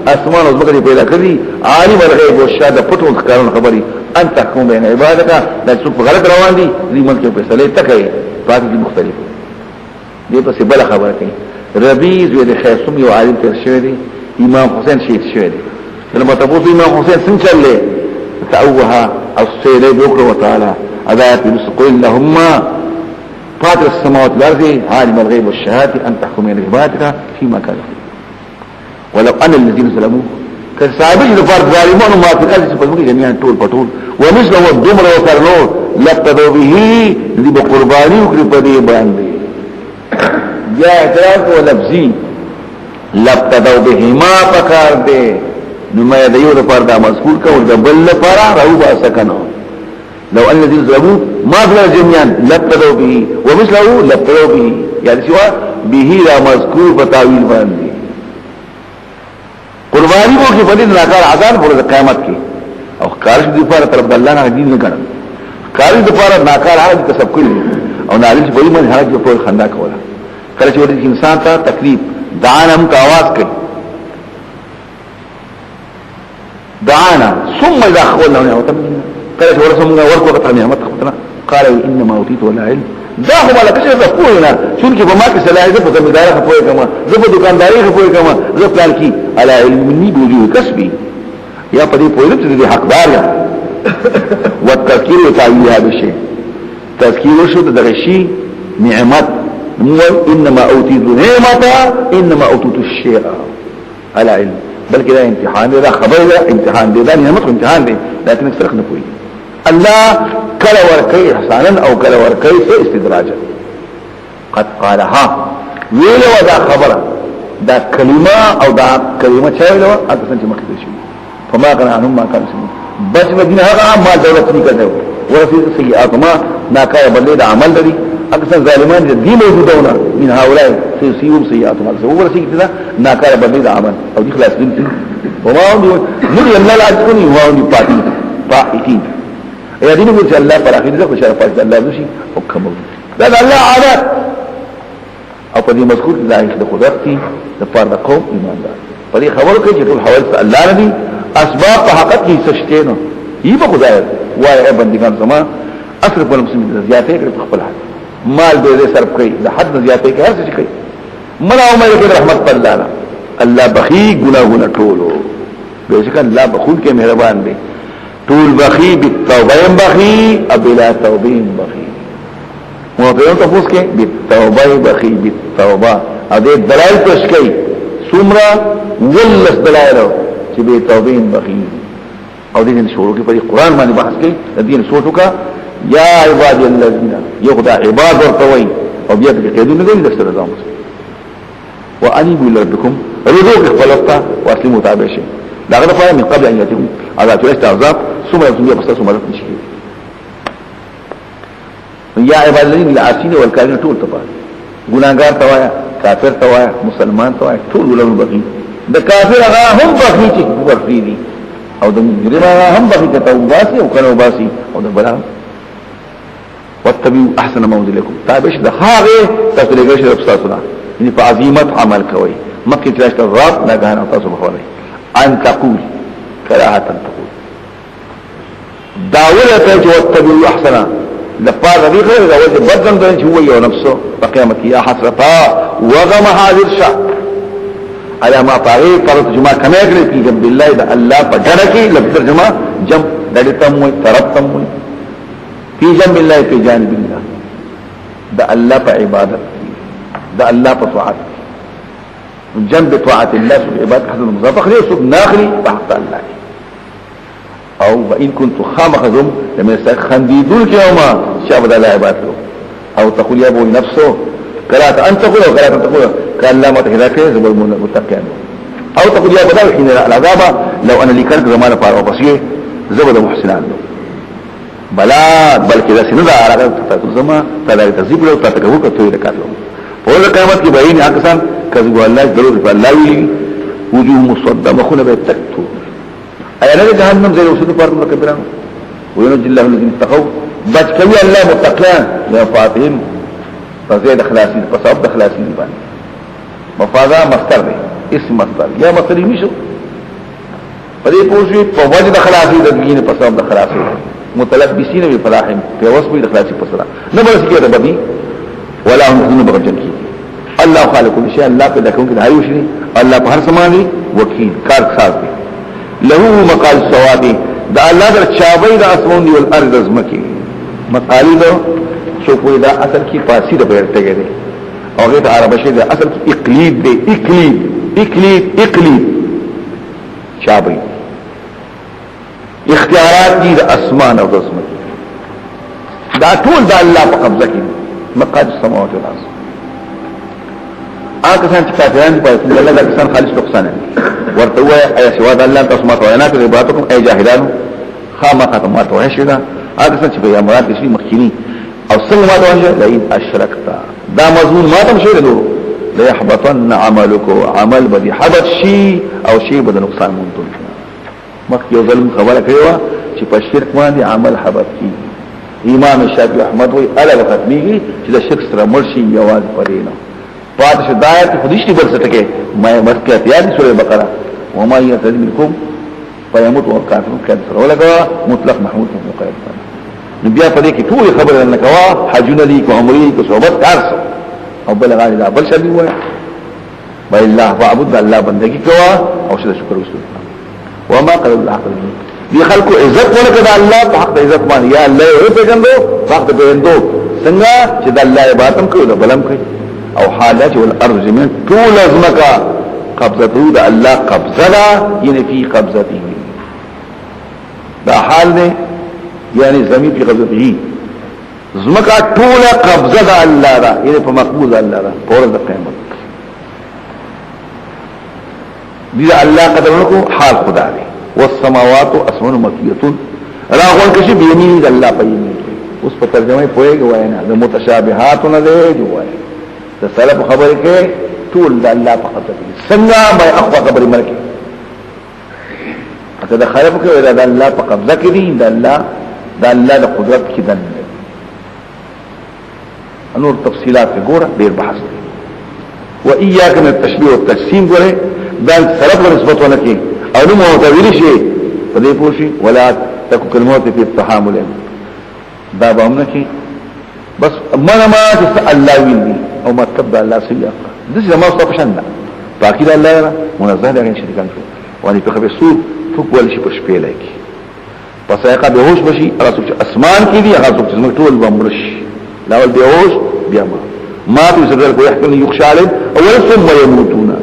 اسمان او زمکه پیدا کړی عالم الغیب والشهاده پټو ښکارون خبري انت تحكم بين عبادك لا تشوف غلط روان دي دې ملک په فیصله تکي پاتې دي مختلف دې پس بل خبره کوي ربي زوی د خیسوم یو عالم تر شوی دی امام حسین شهید شوی دی لما تبوظ امام حسین څنګه چلې تاوها او سيده بكره وتعالى اذات قل اللهم فاطر السماوات والارض عالم الغيب والشهاده ان تحكم بين عبادك فيما كانوا فيه ولو ان الذين ظلموا كسابج لفرد ظالمون ما في الارض فلموا جميعا طول بطول ومثله الدمر وكرنور لابتدوا به ذي بقرباني وكري بدي بيان دي جاء اعتراف ولفظي لابتدوا به ما فكار دي نما يديو لفرد مذكور كور دبل فرع رهو سكنوا لو ان الذين ظلموا ما ظلموا جميعا لابتدوا به ومثله لابتدوا به يعني سوا به لا مذكور بتاويل باندې قربانی مو کې بدل ناکار اذان پر قیامت کې او کارش دی پر طرف الله نه دین نه کړ کارش دی پر ناکار هغه کسب کړی او نارینه په ایمان هغه په خندا کوله کله چې انسان ته تکلیف دعانا هم आवाज کوي دعانا ثم اذا خولنا وتمنا قالت ورسمنا ورقه نعمت خطنا قال انما اوتيت ولا علم دا هم على کشه زفوینا چونکه په ما کې صلاحیت په زمیداری خپوي کما زه په دکانداري خپوي کما زه پلان کی على علمي بوجو کسبي یا په دې پوهه چې دې حقدار یا وتذکیر تعیین هذا الشيء تذکیر شو د غشي نعمت مو انما اوتيت نعمت انما اوتيت الشيء على علم بلکې دا امتحان دی دا خبر دا امتحان دی دا نعمت امتحان دی لكن فرق نه کوي الله کله ورکی احسانا او کله ورکی استدراجا قد قالها ویل ودا خبره دا کلمه او دا کلمه چایلو اته څنګه مخکې شي فما كان عنهم ما كان سمو بس مدینه هغه ما دولت نه کړو ورسید سیئات ما ناکای بلې د عمل لري اکثر ظالمان دي موجودونه من هؤلاء سيصيبهم سيئات ما ورسید دا ناکای بلې د عمل او دي خلاص دي وما هم نري الله لا تكوني وهم فائتين يا دين من الله پر اخر ذکر شرفات الله دوشي او کمو دا الله عادت او په دې مذکور ځای د قدرت کې د فرد قوم ایماندار په دې خبرو کې چې ټول حوالې الله ندي اسباب په حقیقت کې سشته نو یي په خدای وای بندګان زما اصرف المسلمین زیاتې کړ په خپل حال مال دې صرف کړي د حد زیاتې کې هر څه کوي منا او مې رحمت الله الله بخي ګناهونه ټولو بهشکه الله بخون کې مهربان دی طول بخي بالتوبه بخي ابلا توبين بخي موافقون تفوس کې بالتوبه بخي بالتوبه او دې دلائل پېښ کړي څومره ولس دلائل چې به توبین بخي او دې شروع کې په قرآن باندې بحث کوي د دې سوچو کا یا عباد الذين يخدع عباد ورتوي او بیا کې قیدونه دي د سره ځام وانيبوا الى ربكم رجوع خپلتا واسلموا تابع شي داغه لپاره من قبل ان ياتيكم عذاب عذاب ثم يكون بس ثم نشي یا عباد الذين العاصين والكافرين ټول تبع ګناګار توایا کافر توایا مسلمان توایا ټول ولهم بخي د کافر هغه هم بخي چې ورفي دي او د مجرم هغه هم بخي ته وباسي او کنه وباسي او د بلا واتبعوا احسن ما انزل لكم تابع د هغه تاسو لګښ رب یعنی په عظمت عمل کوي مکه کې راځي رات نه غاڼه تاسو بخوري ان تقول کراهه تقول داوله ته جو تبو احسن لپاره دې غره د وجه بدن د چې هو یو نفسه په قیامت کې یا حسرتا وغم حاضر شه على ما طاري فرض جمعه کمه کړی په جنب الله د الله په ډړه کې لفظ ترجمه جنب دړتم وي طرفتم وي په جنب الله په جانب الله د الله په عبادت د الله په طاعت جنب طاعت الله سب عبادت حسن مضافه خليه سب ناخلي بحق الله او وان كنت خامخذم لما يستخندون يوما شعب الله عبادته او تقول يا ابو نفسه كلا ان تقول وكلا ان تقول قال لا ما تهذاك زبر المتقين او تقول يا بدل حين العذاب لو انا لي كرك زمان فارغ بصير زبر محسنان بلا بل كذا سندا على تزما تلاقي تزيب لو تتكهو كتوي لكاتو اول قیامت کی بیان اکسان کذب الله ضرور الله وی وجوه مصدمه خلب تکتو اینا جهنم زي وسط فرض مكبران وينجي الله الذين اتقوا بچ کوي الله متقين يا فاتهم فزيد خلاصين فصاب خلاصين باندې مفادا مصدر دی اسم مصدر یا مصدر نشو پدې پوښي په وجه د خلاصي د دین په سبب د خلاصي متلبسين بفلاحهم په وسب د خلاصي په سره نه بل څه کې بدی ولا هم يحزنون بغجن کی الله خالق كل شيء الله پیدا کوونکی د هر یو شی الله په هر سامان دی وکیل کار ساز دی له مقال الثواب دا الله در چابې د اسمان دی والارض ازمکی مقالید شوفو دا اصل کی فارسی د بیرته دی او غیر عربی شی دا اصل کی اقلید دی اقلید چابې اختیارات دي د اسمان او د ازمکی دا ټول د الله په قبضه کې مقاد السماوات والارض کسان چې کافران دي په الله دا کسان خالص نقصان ورته وای اي سوا د الله تاسو ماته وینا کوي عبادتکم اي جاهلانو خامخه ماته وای شي دا کسان چې په امرات شي مخکینی او څنګه ماته وای لئن اشرکتا دا مضمون ماته شي له لا يحبطن عملك عمل بدي حبط شي او شي بد نقصان مونږ مخکې یو ظلم خبره کړو چې په شرک باندې عمل حبط کی امام شافعي احمد وی الا ختميږي چې د شرک سره مرشي یواز پرېنه پاتې شدایت خودشتي برسټکه ما مسکه تیار سورې بقره وما يتد منكم فيموت وكافر كان سره ولګه مطلق محمود مقید نبي په دې کې ټول خبره نه کوا حجون لي کو عمري کو صحبت کارس او بل غالي لا بل شدي وای بل الله فعبد الله بندگی کوا او شکر وستو وما قال الله تعالی دی خلکو عزت ورکړه د الله په حق عزت باندې یا الله یې پیژندو وخت پیژندو څنګه چې د الله عبادت کوي د بلم کوي او حالات والارض من طول ازمکا قبضته د الله قبضه یعنی فی قبضته دا حال نه یعنی زمین فی قبضته زمکا طول قبضه د الله را یعنی په مقبوض الله را په ورځ د قیامت دی الله قدر کو حال خدا دی والسماوات اسمان مکیتون راغون کشي بيمين الله په یمین اوس په ترجمه پوهیږي وایي د متشابهات نه دی جوړه د سلف خبره کې ټول د الله په قدرت څنګه به اخوا خبره مرکه اته د خلف کې د الله په قبضه کې دي د الله د قدرت کې دن انور تفصيلات ګوره ډیر بحث دی واياك من التشبيه والتجسيم ګوره دا سلف نسبتونه کې او نو معتبر شي په دې پوښي ولا تکو کلمات په التحامل دا به موږ کې بس ما چې الله ویني او مطلب د الله سیاق د څه ما څه پښند باقي د الله منزه ده شي کان شو وانی په خبر سود فوق شي په شپې لکه پس هغه به هوش بشي رسول اسمان کې دي هغه څوک چې موږ ټول بمرش لاول بیهوش بیا ما تو سره کو يحكم يخشى عليهم اول ثم يموتون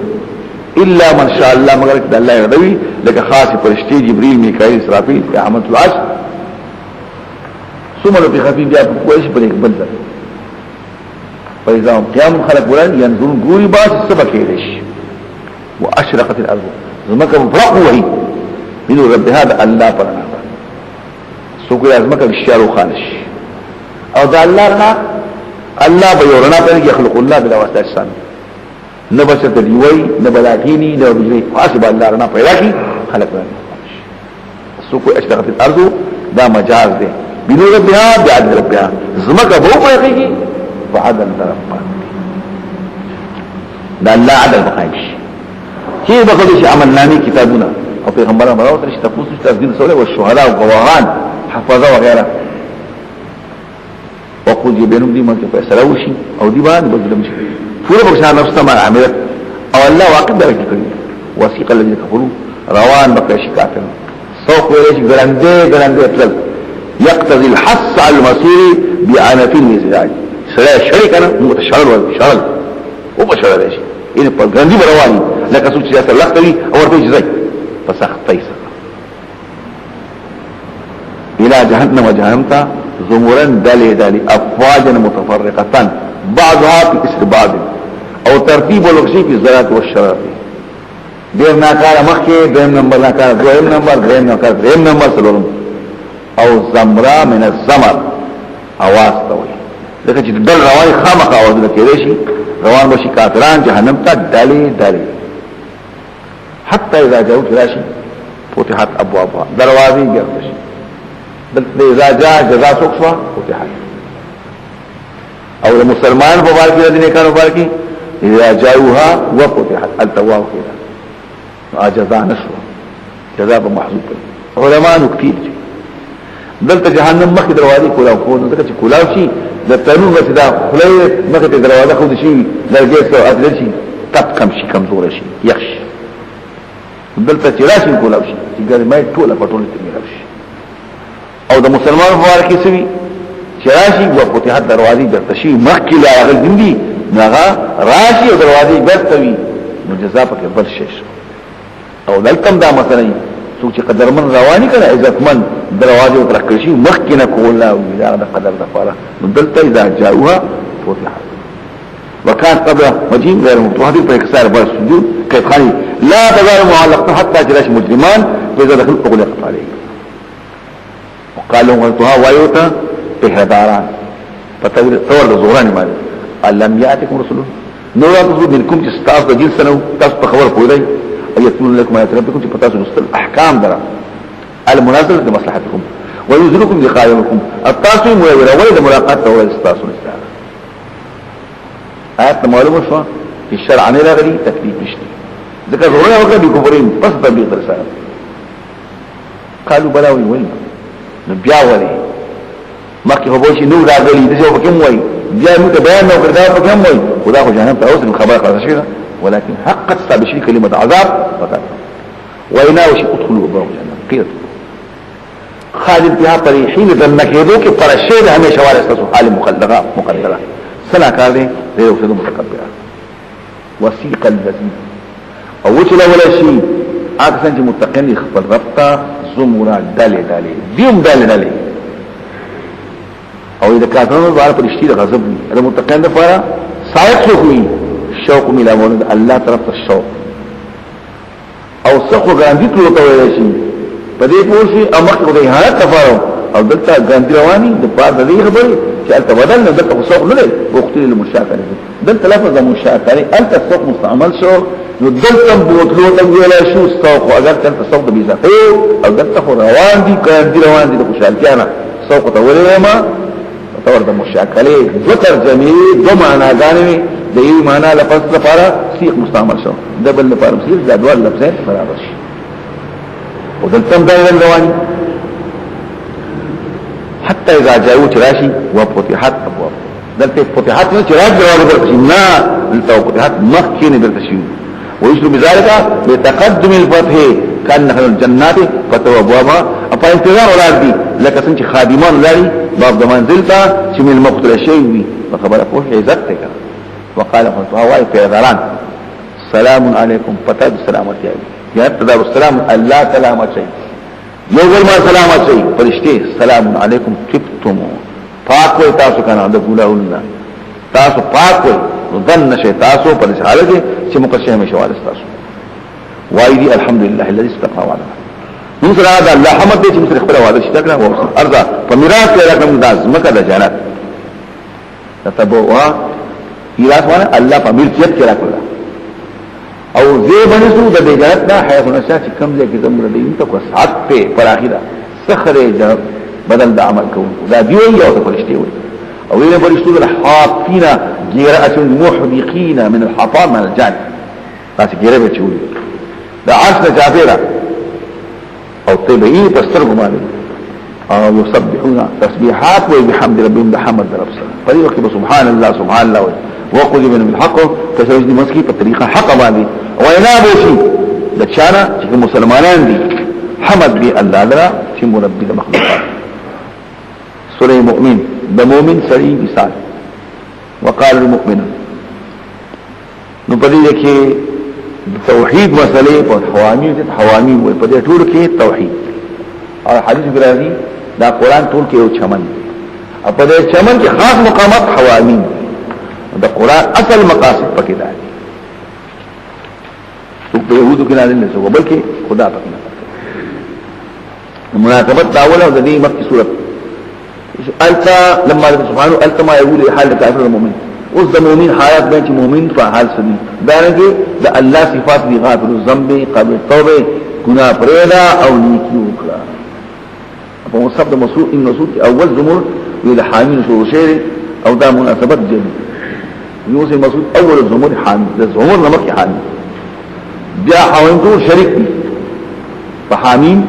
الا من شاء الله مگر د الله رضوي لکه خاص فرشتي جبريل ميكائيل اسرافيل احمد العرش ثم لو بخفي بیا کوئی شي په بل ځای فاذا قيام خلق ولن ينظرون غوري باس سبق ليش واشرقت الارض زمکه فرق وهي من رب هذا الله پرنا سو کوئی ازمکه الشارو خالش او دا الله رنا الله بيورنا پر يخلق الله بلا واسطه انسان نبشت دیوی نبلاتینی نبجری حاسب الله رنا پیدا کی خلق رنا سو کوئی اشرقت الارض دا مجاز ده بنو ربها بعدل ربها زمکه بو پيږي فعدل ربها دا الله عدل بخایش کی بقدر شي عمل نامي کتابونه او پیغمبرانو براو ترشت تفوس تسجيل سوله والشهداء والغواغان حفظه وغيره وقود بينهم دي منطقه فیصله وشي او دي باندې بدل مشي ټول بخشان نفس ما عملت او الله واقع درک کړی وثيق الذين كفروا روان بقى کافر سوق ویلش ګرانده اطلب يقتضي الحث على المسير بعنف المزاج سره شرکنا متشرر شرل او بشرل شي ان په ګرانده رواني لکه څو چې تاسو لختوي او ورته ځي فسختي الى جهنم وجهنم زمرا دالي افواجا متفرقه بعضها في اسر بعض او ترتيب الوحشي في الزلات والشرات دیر ناکار مخی درم نمبر ناکار دویم نمبر درم ناکار درم نمبر سلورم او زمرا من الزمر آواز تاوی لکه چې دل روانی خامخ آوازونه کېدې شي روان بشي کافران جهنم ته دالي حتى اذا جاءوا راشي فتحت ابوابها دروازې ګرځي دلته اذا جاء جزاء سوقوا فتحت او المسلمان په بار کې د نه کارو بار کې اذا جاءوها وفتحت التواب كده جزاء نشو جزاء محذوف علماء كتير دلته جهنم مخ دروازې کولاو خو دغه چې کولاو شي د تنور مسدا خلای مخ ته دروازه خو شي درګه سو ادل شي تپ کم شي کمزور شي یخش دلته چې راشي کولاو شي چې ګرمای ټوله پټول ته میرشي او د مسلمان فوار کې سوي چې راشي او فتحت دروازې درتشي مخ کې لا غندي نغه راشي او دروازې برتوي نو جزاء پکې بل شي او دلته دا مثلا څوک چې قدرمن رواني کړه عزتمن دروازه ترکړ شي مخ کې نه کولا او دا د قدر د فاره نو دلته اذا جاءوها فتحت وكان قبل مجيء غير متوحد في اكسار بر السجود كيف خاني لا تزال معلقة حتى جلاش مجرمان فإذا دخل اغلقت عليه وقالوا غلطها ويوتا بهداران فتور الزوران مالي ألم يأتكم رسول نورا تصدر منكم تستاذ جنس سنو تاسب خبر قوي أيتون لكم آيات ربكم تفتاسوا نصر الأحكام درا المناسبة لمصلحتكم وينزلكم لقائمكم التاسوا مويورا ولد ملاقات وولد استاسوا نستاذ آيات معلومة شو في الشرع عنه لا غري تكليف نشتي ذكر ظهورنا وقت بكفرين بس تبليغ رسالة قالوا بلاوي وين نبيا ولي مكي فبوشي نور دا غلي دسيو بكم وي بيا موت بيان نو كردا بكم وي خدا خو جهنم تاوس من خبر قال شيء ولكن حقت استبشري كلمة عذاب فقط ويناوش ادخلوا ابواب جهنم قيل خالد بها طريحين ذنكيدو كي فرشيد هميشه وارث حال مقدره سنا کار دي غیر اوسه متکبر وثيق الذين او وچلا ولا شي اکسن چې متقین خپل ربطه زمرا داله دیم داله او اذا کافرونو بار پرشتي غضب دي د متقین لپاره سایت شوی شوق ملامون الله طرف الشوق او سخو ګاندې ټول ته وایي شي په دې پوښي امخ د حالت تفاهم او دلته ګاندې رواني د پاره د دې خبرې چې انت بدل نه دلته سوق نه دی وختي المشاکله دلته لفظ مشاکله انت سوق مستعمل شو نو دلته بوتلو ته ویلا شو سوق اگر انت سوق د بيزاته او دلته روان دي ګاندې روان دي د خوشالتيانه سوق ته ولې ما تور د مشاکله ذکر جميع دو معنا غانوي د یو معنا لفظ لپاره سیق مستعمل شو دبل لپاره سیق د دوه لفظه برابر شي ودلته دایره رواني حتى اذا جاءوا تراشي وفتحت ابواب دلته فتحت نه چراغ جواب ورکړي نه دلته فتحت مخکې نه دلته شي ويشرب بذلك بتقدم الفتح كان نحن الجنات فتح ابوابها په انتظار ولر دي لکه څنګه خادمان لري باب د منزل ته چې من مقتل شي وي په خبره په عزت ته کړه وقال فواي پیغمبران سلام علیکم پتہ سلامتی یا تدار السلام الله سلامت شي یو ګل ما سلامت شي فرشتي سلام علیکم تبتم پاک وي تاسو کنه د ګولونه تاسو پاک وي ظن شي تاسو په حالت چې مقشه مشوال تاسو وای دي الحمدلله الذي استقى وعده نو سره دا الله حمد دې چې موږ خپل وعده شته کړو او ارزه په میراث کې راکم داز مکه د جنت تتبوا میراث باندې الله په ملکیت کې راکړه او زه باندې سو د جنت دا حیاتونه چې کم ځای کې زموږ دې ته کو سات په پر اخره سخره بدل د عمل کوو دا دی یو څه فرشتي وي او ویله فرشتو الحاطين جراءه المحدقين من الحطام من الجان تاسو ګیره به چوي دا عرش جابره او طبعی پسترګو باندې او يسبحون تسبيحات وبحمد ربهم بحمد رب سره فريق سبحان الله سبحان الله وقل من الحق تسوجد مسکی په طریقه حق باندې او انابو شي د چانا چې مسلمانان دي حمد بي الله لرا چې مربي د مخلوقات سوره مؤمن د مؤمن سړي مثال وقال المؤمن نو په دې کې توحید مسئله په حوامی وي په دې ټول کې توحید او حدیث ګرازي دا قران ټول کې یو چمن او په دې چمن کې خاص مقامات حوامی دا قران اصل مقاصد پکې دي په يهودو کې نه نه څه بلکې خدا پکې نه مناسبت داوله او د دې مکه صورت التا لما سبحانه التا ما يقول حال الكافر المؤمن اوس د مؤمن حالت به چې مؤمن په حال سدي دا نه د الله صفات دي غافر الذنب قابل التوبه ګناه پرېدا او نیکی وکړه په مصاب د مسعود ابن مسعود اول زمر ویل حامل شو شعر او دا مناسبت دي یوسف مسعود اول زمر حامل د زمر نمک حامل بیا حوین ټول شریک دي په حامیم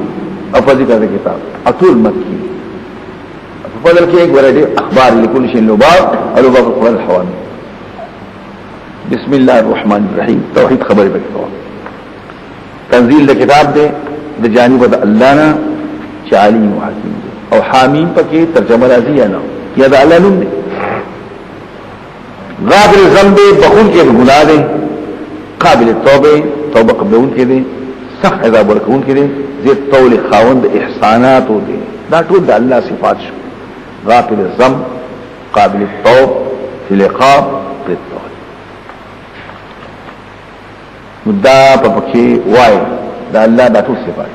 او په ذکر کتاب اطول مکی فضل کې یک ورته اخبار لكل شيء لباب او لباب القران الحوامي بسم الله الرحمن الرحيم توحید خبره وکړه تنزيل د کتاب دی د جانب د الله نه چې علیم او حکیم دی او حامیم پکې ترجمه راځي نه یا د الله نوم دی غافر ذنب بخون کې ګناه دی قابل التوبه توبه قبلون کې دی سخت عذاب ورکون کې دی زی طول خاوند احسانات دی دا ټول د الله صفات شو غافل الذنب قابل التوب في العقاب بالتوبه مدا پکې وای دا الله د ټول صفات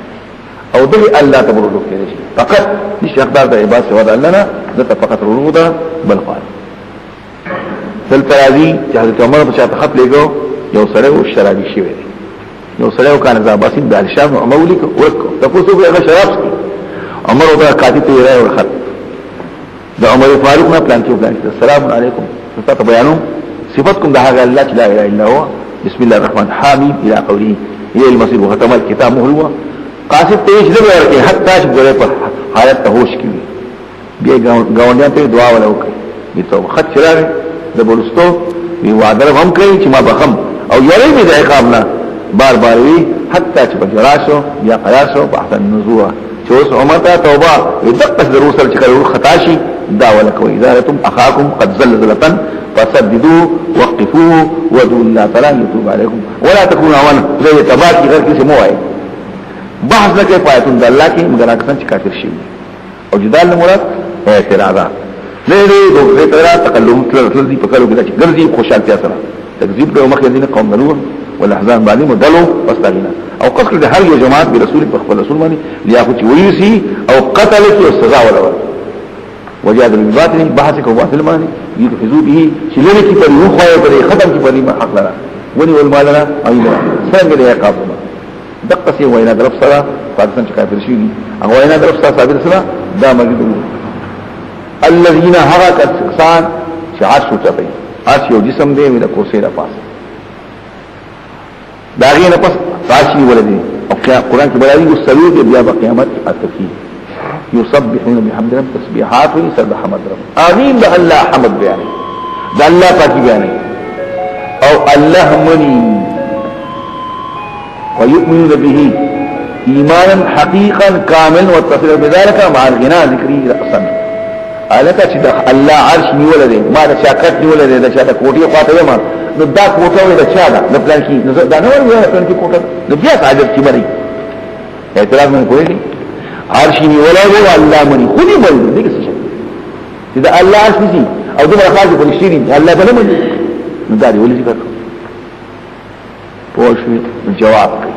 او دغه الله تبارک وتعالى فقط نشي اقدار د عبادت سوا د الله نه ذات فقط رونودا بل قال دل ترازی چې حضرت عمر په شاته خط لګو یو سره او شرابي شي وي یو سره او کان زاباسین د الشام عمولی کو ورکو تاسو به هغه شراب څکي عمر او کاتب ته راي ورخط د عمر فاروق نه پلان کې پلان السلام علیکم تاسو بیانو صفاتكم ده هغه الله لا اله الا هو بسم الله الرحمن حميد الى قوله الى المصير وختم الكتاب هو قاصد تیش دې ورکه حتی چې ګره په حالت ته هوش کی بیا گاونډیان ته دعا ولا وکړي دې ته خط چراره د بولستو وی وعده هم کوي چې ما بخم او یری دې عقاب نه بار بار وی حتی چې بجراشو یا قیاسو په احسن نزوه چې اوس عمر ته توبه دقه دروسل چې کړو خطا شي دا ولا کوي اذا رتم اخاكم قد زلزلة فسددوا وقفوه ودعوا الله تعالى يتوب عليكم ولا تكونوا عوان زي تباكي غير کسی مو آئے بحث لکه پایتون دا اللہ کی مگر آکسان چی کافر شیو او جدال نمورد اعتراضات لیلے دو اعتراض تقلهم تلل دی پکرو کدا چی گرزی خوشحالتی اثرا تکذیب دو مخی دین قوم نلوه والاحزان بعدیم و دلو پستاگینا او قصر ده هر یو جماعت برسول بخبر رسول مانی لیاخو چی ویسی او قتل کی السزا ولور وجادل بالباطل بحث کو باطل مانی يتخذوا به شلنه کی پر یو خوای پر ختم کی پر حق لنا ونی والمال لنا اینا څنګه دی عقابنا دقه سی وینا درف سره پاکستان چې کافر شي او وینا درف سره ثابت سره دا مجد الذين هغه کسان چې عاشو چپي عاش یو جسم دی ولا کوسه را پاس داغه نه پس راشي ولدي او قرآن کې بیان دی سلوک بیا په قیامت اتکی يسبحون بحمد رب تسبيحات ويسبح حمد رب امين ده الله حمد بیانې ده الله پاکي بیانې او الله مني ويؤمنون به ایمانا حقیقا کامل والتصدیق بذلك مع الغناء ذکری رأسا الکه چې الله عرش نیول دی ما د شاکت نیول دی د شاته کوټي خواته ما نو دا کوټه وي د چا دا پلان کې نو دا نه وایي پلان کې کوټه نو بیا حاجت کی مری اعتراض نه کوي عرش نیول دی الله مني خو دې مری دې څه چې دا الله عرش ني او دغه خاصه په شيري الله بل مني نو دا دی ولې ذکر پوښتنه جواب کوي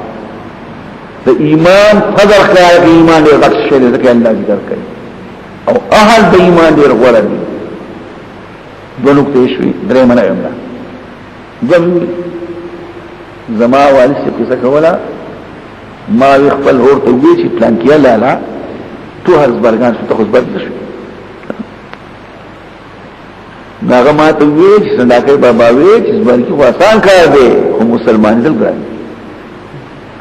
د ایمان فضل خیال کې ایمان دې غټ شي ځکه الله ذکر کوي او اهل د ایمان ډیر غوړه دي دوه نقطې شوي درې منه یم جمع زما والد څه کیسه کوله ما خپل اور ته وی چې پلان کې لاله تو هرزبرګان څه ته خپل شو داغه ما ته وی چې صداقت بابا وی چې ځبر کې واسان کار دی خو مسلمان دل ګرځي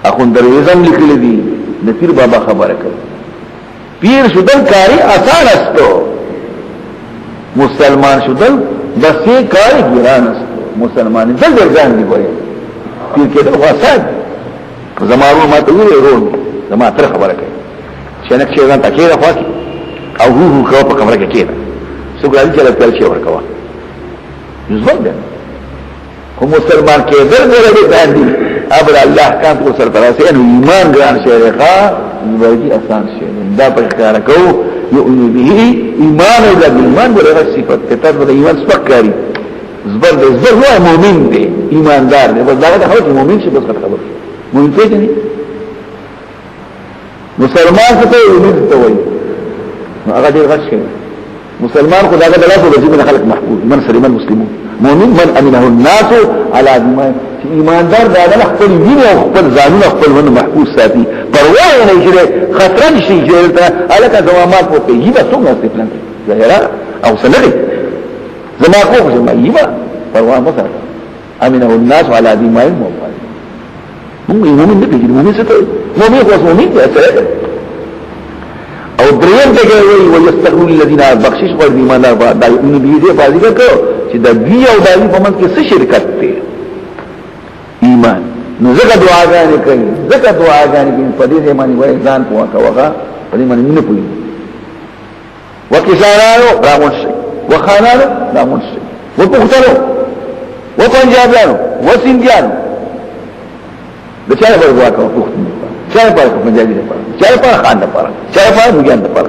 اخون درویزم لیکل دي د پیر بابا خبره کوي پیر شدل کاری آسان استو مسلمان شدل بسې کاری ګران استو مسلمان دل ګرځان دي ګوري پیر کې د واسان زمارو ما ته وی ورو زما تر خبره کوي شنک شي ځان تکي راخوا او هو کو په خبره کې کېده سو ګل چې راځي چې ورکوا زوال ده کوم مسلمان کې درګره باندې ابر الله کان کو سر تراسه انه ایمان ګران شي رخا ورګي آسان شي دا په کار کو یؤمن به ایمان او د ایمان ورغه صفات ته د ایمان سپکاري زبر هو مؤمن دی ایماندار دی بس دا خو مؤمن شي بس خبر مؤمن څه دی مسلمان څه امید ته وایي هغه ډیر غټ شي مسلمان خدای د الله په ذمہ خلق محفوظ من سلم المسلمون مؤمن من امنه الناس على ما ایماندار دا نه خپل دین او خپل ځانونه خپل ونه محفوظ ساتي پروا نه لري خطر نشي جوړته الکه زمامات په یبه څنګه استپلان ظاهرا او سنغي زما خو زما یبه پروا نه ساتي امنه الناس على ما الموضوع مؤمن نه بيجي مؤمن څه مؤمن هو مؤمن دی او دریم دغه وی ويستغفر الذين بخشش ور ایمان دا یمن به دې فاضل کو چې د بي او د په منځ کې څه شرکت دی ایمان نو زکه دعاګانې کوي زکه دعاګانې کوي په دې باندې وای ځان پوها کوغه په دې باندې نه پوي وکسارانو راموشي وخانانو راموشي وپختلو وپنجابیانو وسندیانو د چا په دعا کوي پختنه چای پر پنجابی ده پر چای پر خان ده پر چای پر مجان ده پر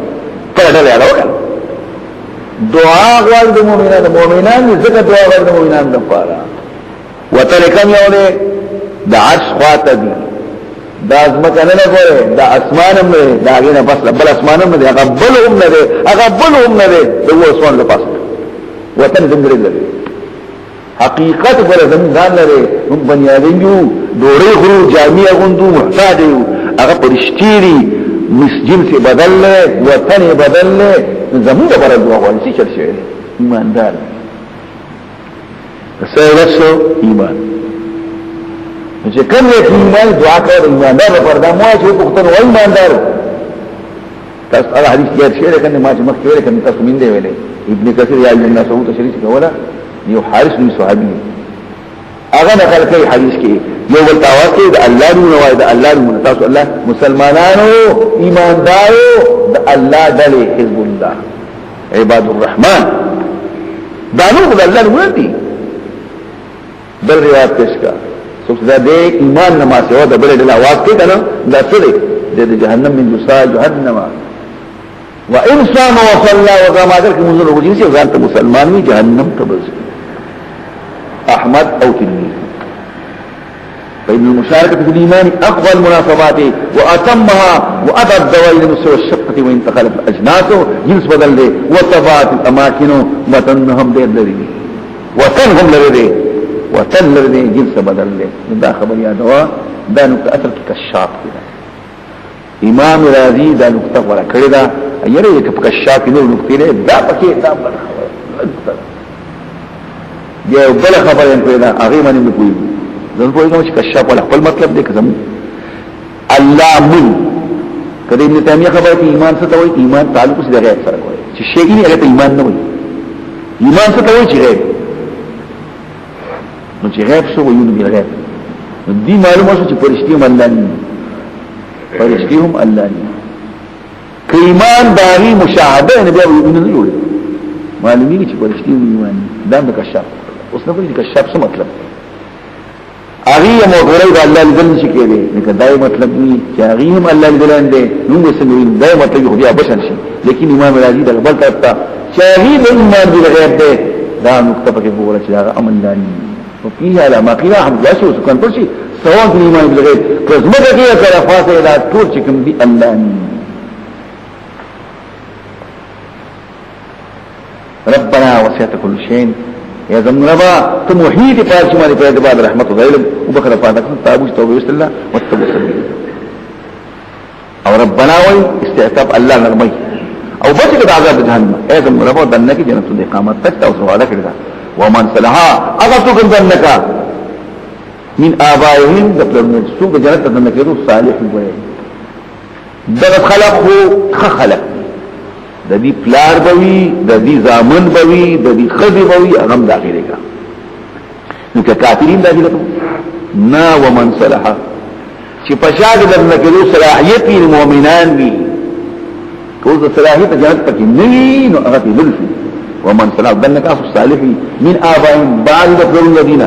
پر ډله اړه وکړه دعا غواړي د مؤمنانو زکه دعا غواړي د مؤمنانو لپاره وترکم یو نه د عرش خواته دي د ازمکه نه غواړي د اسمانم نه دا غینه بس بل اسمانم نه غبلهم نه غبلهم نه د وسون لپاره وطن زمري لري حقیقت پر زمدان لري هم بنی آدم یو دوری غرو جامعه غندو محتاج یو هغه پرشتيري مسجد سے بدل لے وطن بدل لے زمون پر دعا غواړي چې چل شي ایماندار سره ایمان چې کوم یو ایمان دعا کوي ایماندار پر دا مو چې پختن وای ایماندار تاسو هغه حدیث یې شعر کنه ما چې مخکې ویل کنه تاسو مين دی ویلې ابن کثیر یا الناس هو تشریح کوله یو حارث بن صحابي هغه نقل کوي حدیث کې یو ول تواصل د الله نو وای د الله نو تاسو الله مسلمانانو ایماندارو د الله دلی حزب الله عباد الرحمن دانو د الله نو دي بل روایت پیش کا څوک دا د ایمان نما سوا د بل د आवाज کې کنه دا څه دی د جهنم من جسا جهنم وان صام وصلى وقام اجر کې منځ وروږي چې ځان ته مسلمان وي جهنم ته بز احمد او تلميذ فإن المشاركة في الإيمان أقوى المناسبات وأتمها وأدى الدوائل لمستوى الشقة وإن تخلف الأجناس جنس بدل لي وطبعت الأماكن وطنهم دير لري وطنهم لري وطن لري جنس بدل لي دا خبر يا دواء دا نكتة أثر كالشاف كده إمام راضي دا نكتة ولا كده يرى كالشاف نور نكتة دا بكي دا بل خبر یا بل خبر ان پیدا هغه باندې نه کوي ځن په کوم چې کشف ولا خپل مطلب دې کزم الله من کله ابن تیمیه خبره کې ایمان څه ته وایي ایمان تعلق سره غیب سره کوي چې شی یې هغه ایمان نه وایي ایمان څه ته وایي چې غیب نو چې غیب شو وایي نو غیب دې معلومه شو چې پرشتي مندان فرشتي هم الله ني که ایمان داغي مشاهده نه بیا ایمان نه جوړي معلومیږي چې فرشتي ایمان دا د کشف اوس نه کوي کشف څه مطلب اغه موږ د الله لیدل شي کېږي نو دا مطلب ني چې اغه هم الله لیدل دي نو مسلمانین دا مطلب خو بیا بشن شي لیکن ایمان راځي د بل طرف ته چې اغه د ایمان دی غیب دی دا نقطه پکې وګوره چې دا امن داني وفيه على ما قيل هم جاسو سكن پرشي سواء في الايمان بالغيب فزمته کې سره خاصه الى ټول چې کوم دي الله ربنا وسعت كل شيء يا زمربا تموحيد فارشما لفيد بعد رحمة وغيرهم وبخر فاتكم تابوش توبه وست الله واتبوا سبيل او ربنا وي استعتاب الله نرمي او بچك عذاب جهنم يا زمربا دنك جنة الاقامت تكتا وسروا لك لذا ومن صلحا اغطوكم دنك من آبائهم دفلرون سوق جنة دنك يدو صالح الوي دغت خلقه خلق د دې پلار بوي د دې زامن بوي د دې خدي بوي هغه داخلي کا نو که کافرین داخله نا ومن صلح چې پښاد درنه کېدو صلاحيت المؤمنان وي کوز صلاحيت جنت پکې نه نو هغه دې ومن صلح دنك اس صالح من آبائهم بعد دفلون الذين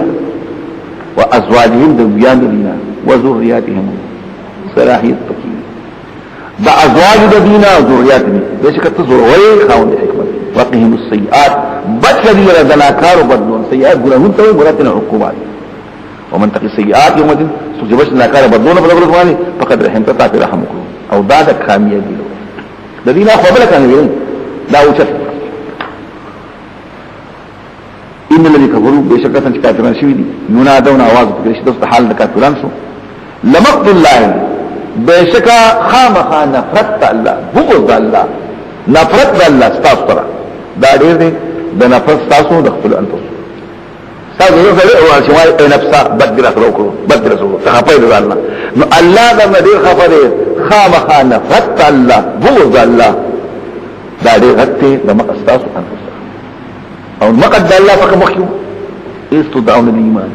وازواجهم ذريان الذين وذرياتهم صلاحيت پکې دا ازواج د دینه او ذریات دي بشکره تزوروي خاوند حکمت وقهم السيئات بچلي ردناکار وبدون سيئات ګناهون ته مراتنا عقوبات ومن تقي السيئات يوم الدين سوجبش ناکار بدون په لګرت باندې فقد رحمت تعالی رحمك او دا د کامیابی د دینه خپل کنه وي دا اوچت ان الذي كفروا بشکره څنګه کافرانو شوی دي ينادون आवाज په شدت حال د کافرانو شو لمقت الله بشکا خامخا نفرت الله بغض الله نفرت الله ستاسو ترا دا ډیر دی د نفرت تاسو د خپل انفس تاسو یو ځای او شمال نفسا بدل اخرو بدل سو تخپای د الله نو الله دا ډیر خفره خامخا نفرت الله بغض الله دا ډیر غته د مقصاص انفس او مقد الله فك مخيو استدعون الايمان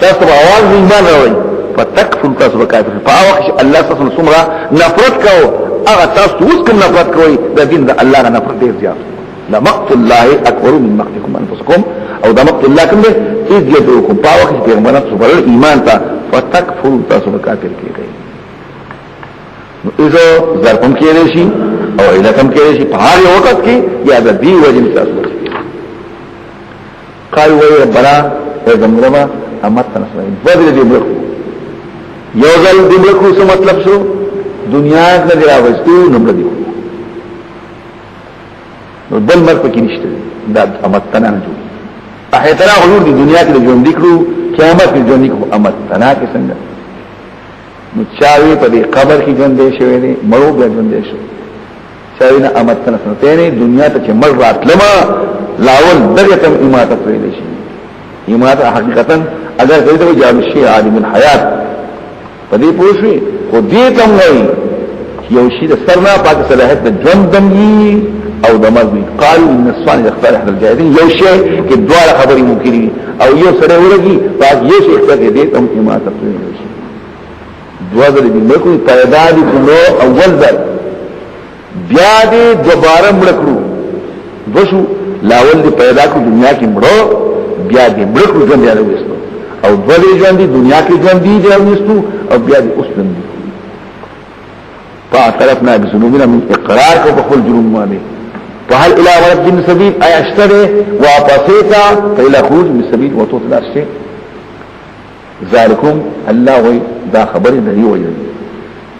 تاسو اواز ایمان راوي فتكفر تاسو بکافر فاوخش الله تاسو سمرا نفرت کو اغه تاسو اوس کوم نفرت کوي د دین د الله نه نفرت ډیر زیات لا مقت الله اکبر من مقتكم انفسكم او دا مقت الله کوم دی اذ يدعوكم فاوخش پیغمبران صبر ایمان تا فتكفر تاسو بکافر کیږي نو اذا ظرفم کېږي شي او علتم کېږي شي په هر وخت کې یا د دې وجه تاسو قالوا يا ربنا يا زمرما امتنا نسوي بدل دې برخو یوزل دمرکو سو مطلب شو دنیا نه دی راوستو نمبر دی نو دل مرګ پکې نشته دا امتنا نه جوړ احیتنا حضور دی دنیا کې ژوند وکړو قیامت کې ژوند وکړو امتنا کې څنګه نو چاوي په دې قبر کې ژوند دی شوی دی مړو بیا ژوند دی شو چاوي نه امتنا ته نه دنیا ته چې مر راتلما لاول دغه تم ایماته ویل شي ایماته حقیقتا اگر دې ته جام شي عالم الحیات پدې پوښي خو دې تم نه یو شي د سرنا پاک صلاحیت د ژوند دمي او د مرګ قال ان الصالح يختار احد الجاهدين یو شي کې دواړه خبرې ممکن دي او یو سره ورګي پاک یو شي اختیار دې تم ایماته ویل شي دوا ځلې دې مکو تعداد کولو اول ځل بیا دې دوباره مړکړو وشو لاول دې پیدا کو دنیا کې مړو بیا دې مړکړو ژوند یې وستو او دوی ژوند دي دنیا کې ژوند دي دې وستو او بیا دې اوس ژوند دي فاعترفنا بذنوبنا من اقرار کو بخل جرم باندې فهل الى رب من سبيل اي اشتري واپسيتا الى خروج من سبيل وتطلع شيء ذلكم الله دا خبر دی وایي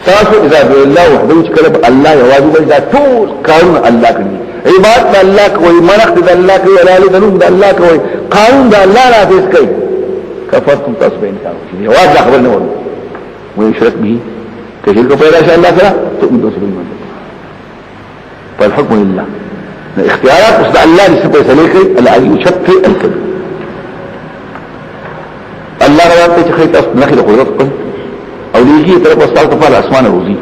تاسو اذا بالله وحده کله الله یوازې دا ټول قانون الله کوي عبادت الله کوي منقد الله کوي الاله دلوم الله کوي قانون دا الله نافذ کوي كفرتم تصبين كانوا واضح خبر نه وایي ويشرك به كثير كفايه ان شاء الله كده تؤمن برسول الله فالحكم لله الاختيارات بس الله لسه سليكي الذي يشفي الكذب الله رواه ته خيط اصل نخل قدرت قل او ليجي طرف وصلت فعل اسمان الروزي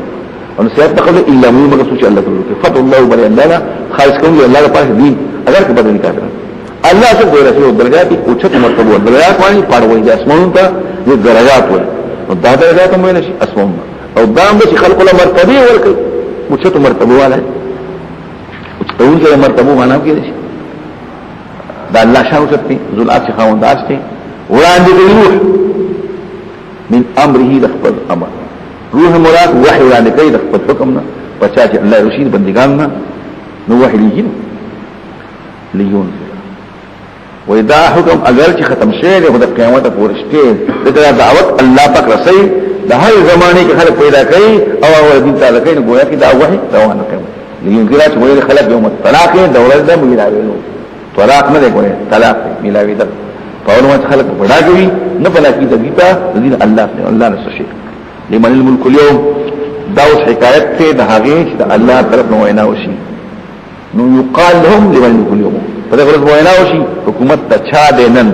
ان سيادة قبل الا مو مگر سوچ الله تعالی فتح الله بری الله خالص کوم الله پاک دین اگر که بدل کافر الله سب غیر رسول درجات اوچت مرتبه درجات وانی پاړوي د اسمانونو ته د درجات وای او دا درجات هم نه شي اسمان او دام چې خلق له مرتبه ورکړي مچته مرتبه والا اون کې مرتبه معنا کې دي دا الله شاو ستي ذل عرش خوانداس ته وړاندې روح من امره لخبر امر روح مراد وحي وړاندې کوي د خپل حکم نه پچا چې الله رشید بندگان نه نو وحي لګین لیون وإذا حكم اگر چې ختم شي له د قیامت پورشته دغه دعوت الله پاک رسي د هر زمانه کې خلک پیدا کوي او اول دین تعالی کوي گویا کې دا وحي روان کوي لیکن ګرات وایي خلک یوم طلاق دوره د میلاویلو طلاق نه دی ګویا طلاق میلاوی ده په اول خلک بڑا کوي نه بلا کې د دیتا دین الله نه شي لمن الملك اليوم داوس حکایت ته د هغه چې الله طرف نو وینا وشي نو يقال لهم لمن الملك اليوم په دغه ورځ وینا وشي حکومت ته چا دینن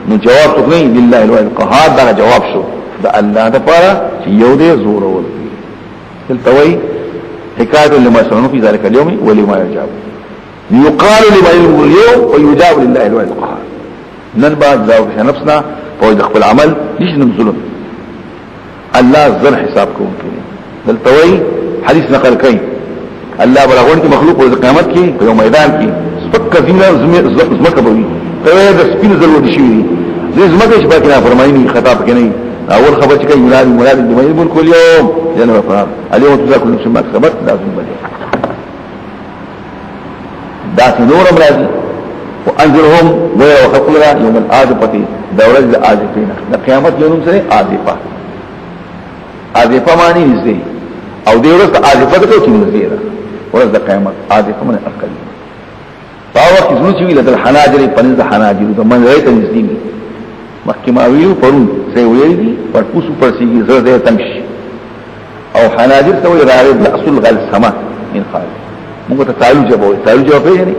نو جواب تو نه لله الواحد القهار دا جواب شو دا الله لپاره چې یو دې زور ول دلته وای حکایت لما سنو في ذلك اليوم ولما يجاب يقال لمن الملك اليوم ويجاب لله الواحد القهار نن بعد ذاك نفسنا فوج خپل عمل نش نمزلون الله زر حساب کوم کوي دلته وای حدیث نقل کوي الله بلغون کی مخلوق ورځ قیامت کې په میدان کې سپک زمینه زمکه بوي ته د سپین زلو دي شي دې زمکه چې باندې فرمایي خطا پکې نه اول خبر چې کوي مراد دې مې بول کول یوم جنو فرام اليوم تذكر كل شيء ما كسبت لازم بده دا نور امراض وانذرهم وخلقنا يوم الآزفة دورة الآزفين قیامت يوم سره آزفة آزفة معنی نزدې او دې ورځ آزفة ته چې نزدې ده ورځ د قیامت آزفة معنی اکل باور چې زنو چې ویل د حناجر پنځه حناجر د منځه ته نزدې دي مخکما ویلو پرون سي ویلي پر پوسو پر سيږي زړه تنګ او حناجر ته وی راغلي د اصل غل سما من خالد موږ ته تعالو جواب پیژني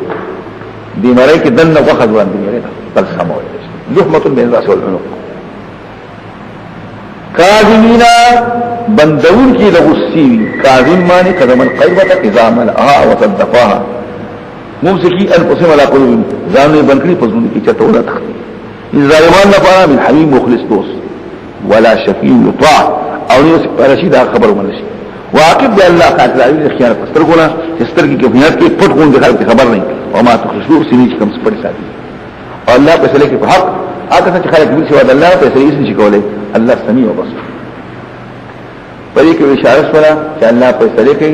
دي مړی کې دنه وخت باندې لري بل سما وي لحمه بين راس والعنق کاظمینا بندون کی لغسی کاظم معنی قدم القیبت اذا ملعها وصدقاها ممسکی انفسهم على قلوبهم ځانې بنکړي پزونه کی چته ولا تختی ظالمان لپاره من حمیم مخلص دوست ولا شفیع یطاع او نه رشید خبر ونشي واقب دی الله تعالی علی خیانت سترګونه سترګي کې خیانت کې پټ غون دي خبر نه او ما تخشوا سني کوم څه پړي ساتي او الله په سره کې په حق هغه څه خلک دي چې ود الله په سره یې کوله الله سميع او بصير پرې کې اشاره شوه چې الله په سره کې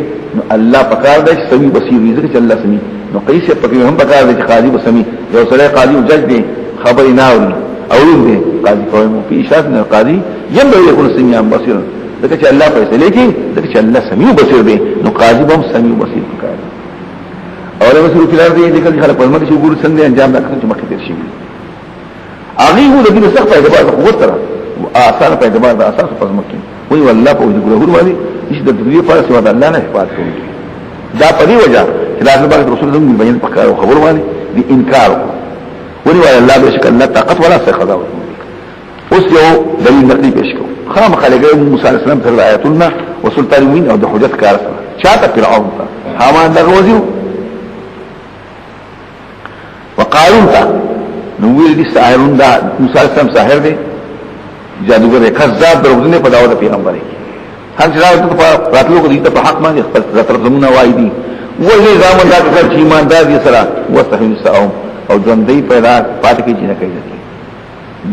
الله پکار دی سميع بصير دې چې الله سميع نو قیس په کې هم پکار دی چې قاضي بسميع یو سره قاضي او جج دی خبر نه اوري اوري دی قاضي کوي مو په اشاره نه قاضي ينبغي يكون سميعا بصيرا دغه چې الله په سره کې دغه چې الله سميع بصير دی نو قاضي هم سميع بصير پکار دی اور مسلو فی الارض دې کله خلک پرمختګ شي ګور څنګه انجام راکړي چې مخکې تیر شي اغه هو د دې سخت په اعتبار قوت سره آثار په اعتبار د اساس په مکه وی والله په دې ګورو باندې چې د دې په اساس د الله نه حفاظت کوي دا په دې وجه چې لازم باندې رسول الله بیان پکاره او خبر باندې د انکار وی والله الله بشک الله طاقت ولا سخدا اوس یو دلیل نقلی پیش کو خام خلګو موسی علیه السلام تر آیاتنا وسلطان مين او د حجت کار سره چاته فرعون ته حامان دغه وزیو وقارون تا نوویل دی ساحرون دا موسیٰ علیہ السلام ساحر دی جادوگر دی خزاب دروغزنی پا دعوت پیغمبری هم چه راوتا پا راتلو کو دیتا پا حق مانی رطرف زمون آوائی دی ولی زامن دا کسر چی ایمان دا دی سرا وستخیم ساهم او جوندی پیدا پاتی کی جینا کئی دکی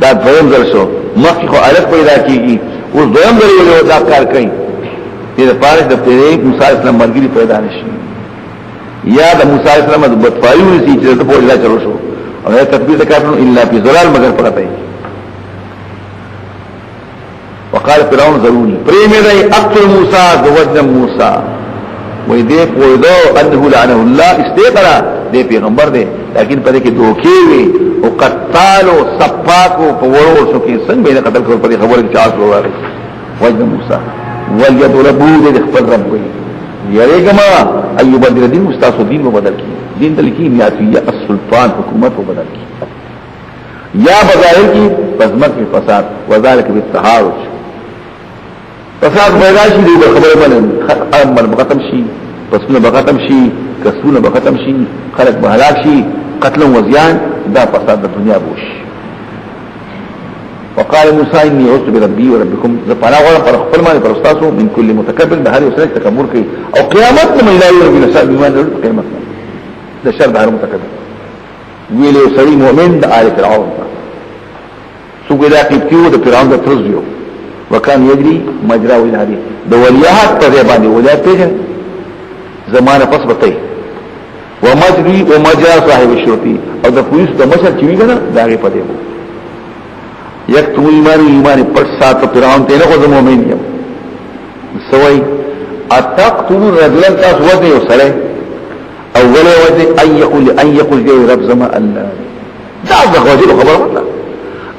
دا دویم ذر شو مخی خو علت پیدا کی گی اس دویم ذر ولی دا کار کئی تیر پارش دا پیدا موسیٰ علیہ السلام مرگری پیدا نشی یا د موسی علیہ السلام د بدفایو نسی چې د پوهه لا چلو شو او هي تدبیر کارونه الا فی ضلال مگر پرته وقال فرعون ذروني پریم دی اقتل موسی وجم موسی وې دې پوهدو انه لعنه الله استقرا دې پیغمبر دی لیکن پدې کې دوکي وي او قتالو صفاکو په ورو شو کې څنګه به قتل کول پدې خبره کې چاس وراغی وجم موسی ولید ربو دې خپل رب وي یریګما ایوب الدین مستاسو دین و بدل کی دین دلکی نیاتیه السلطان حکومت و بدل کی یا بظاہر کی پزمت کی فساد وذالک بالتحارج فساد پیدا شي دی خبره باندې امر بختم شي پسونه بختم شي کسونه بختم شي خلق بهلاک شي قتل و زیان دا فساد د دنیا بوش وقال موسى اني عذت بربي وربكم زفانا غورا پر خپل معنی پر استاسو من كل متکبر ده هر وسره تکبر کوي او قیامت نه ملای ربي نسال ایمان له قیامت ده شر ده هر متکبر ویلو سړي مؤمن د آل فرعون سوګه دا کیو د فرعون د ترزيو وکان یجري مجرا ولادي د ولیات په باندې ولیات ته زمانه پس بتای ومجري ومجرا صاحب الشرطي او د پولیس د مشر چې ویګنه داغه پدې وو یکتم ایمان پر سات فرعون ته نه خو مؤمن یم سوي اتقتل رجلا تاسو ودی وسره اول وجه ان يقول جاي رب زما الله دا غوږی خبر وکړه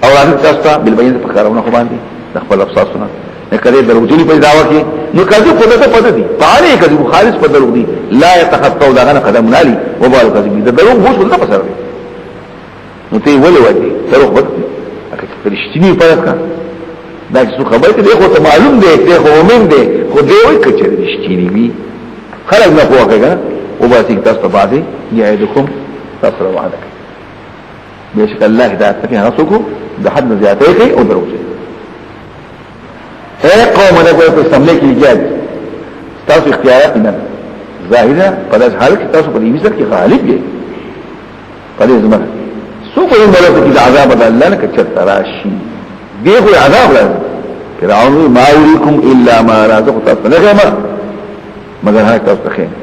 او راځي تاسو ته بالبينه فکرونه خو باندې د خپل افساسونه نه کړي دروځلي په داوا کې نو کله خدای ته پته دي پاره کړي خالص په درو دي لا يتخطوا دغه قدم نالي وبارك دي د درو بوش ولا پسره نو ته ولې وایي درو وخت فرشتنی فرق کا دا څه خبره ده خو ته معلوم دی ته خو مومن دی خو دی وایي چې رښتینی وي خلک نه پوهیږي او باندې تاسو باندې یعدکم تاسو وعده بشک الله هدایت کوي هغه کو د حد زیاتې کوي او دروځي اے قوم نه کوي په سملې کې جاد تاسو اختیارات نه ظاهره په داس حال کې تاسو په دې مثال کې غالب دي په دې زمانه سو په ملک کې عذاب الله نه کچر تراشي دیغه عذاب راځي فرعون ما يريكم الا ما رزقكم تاسو نه مگر هغه تاسو ته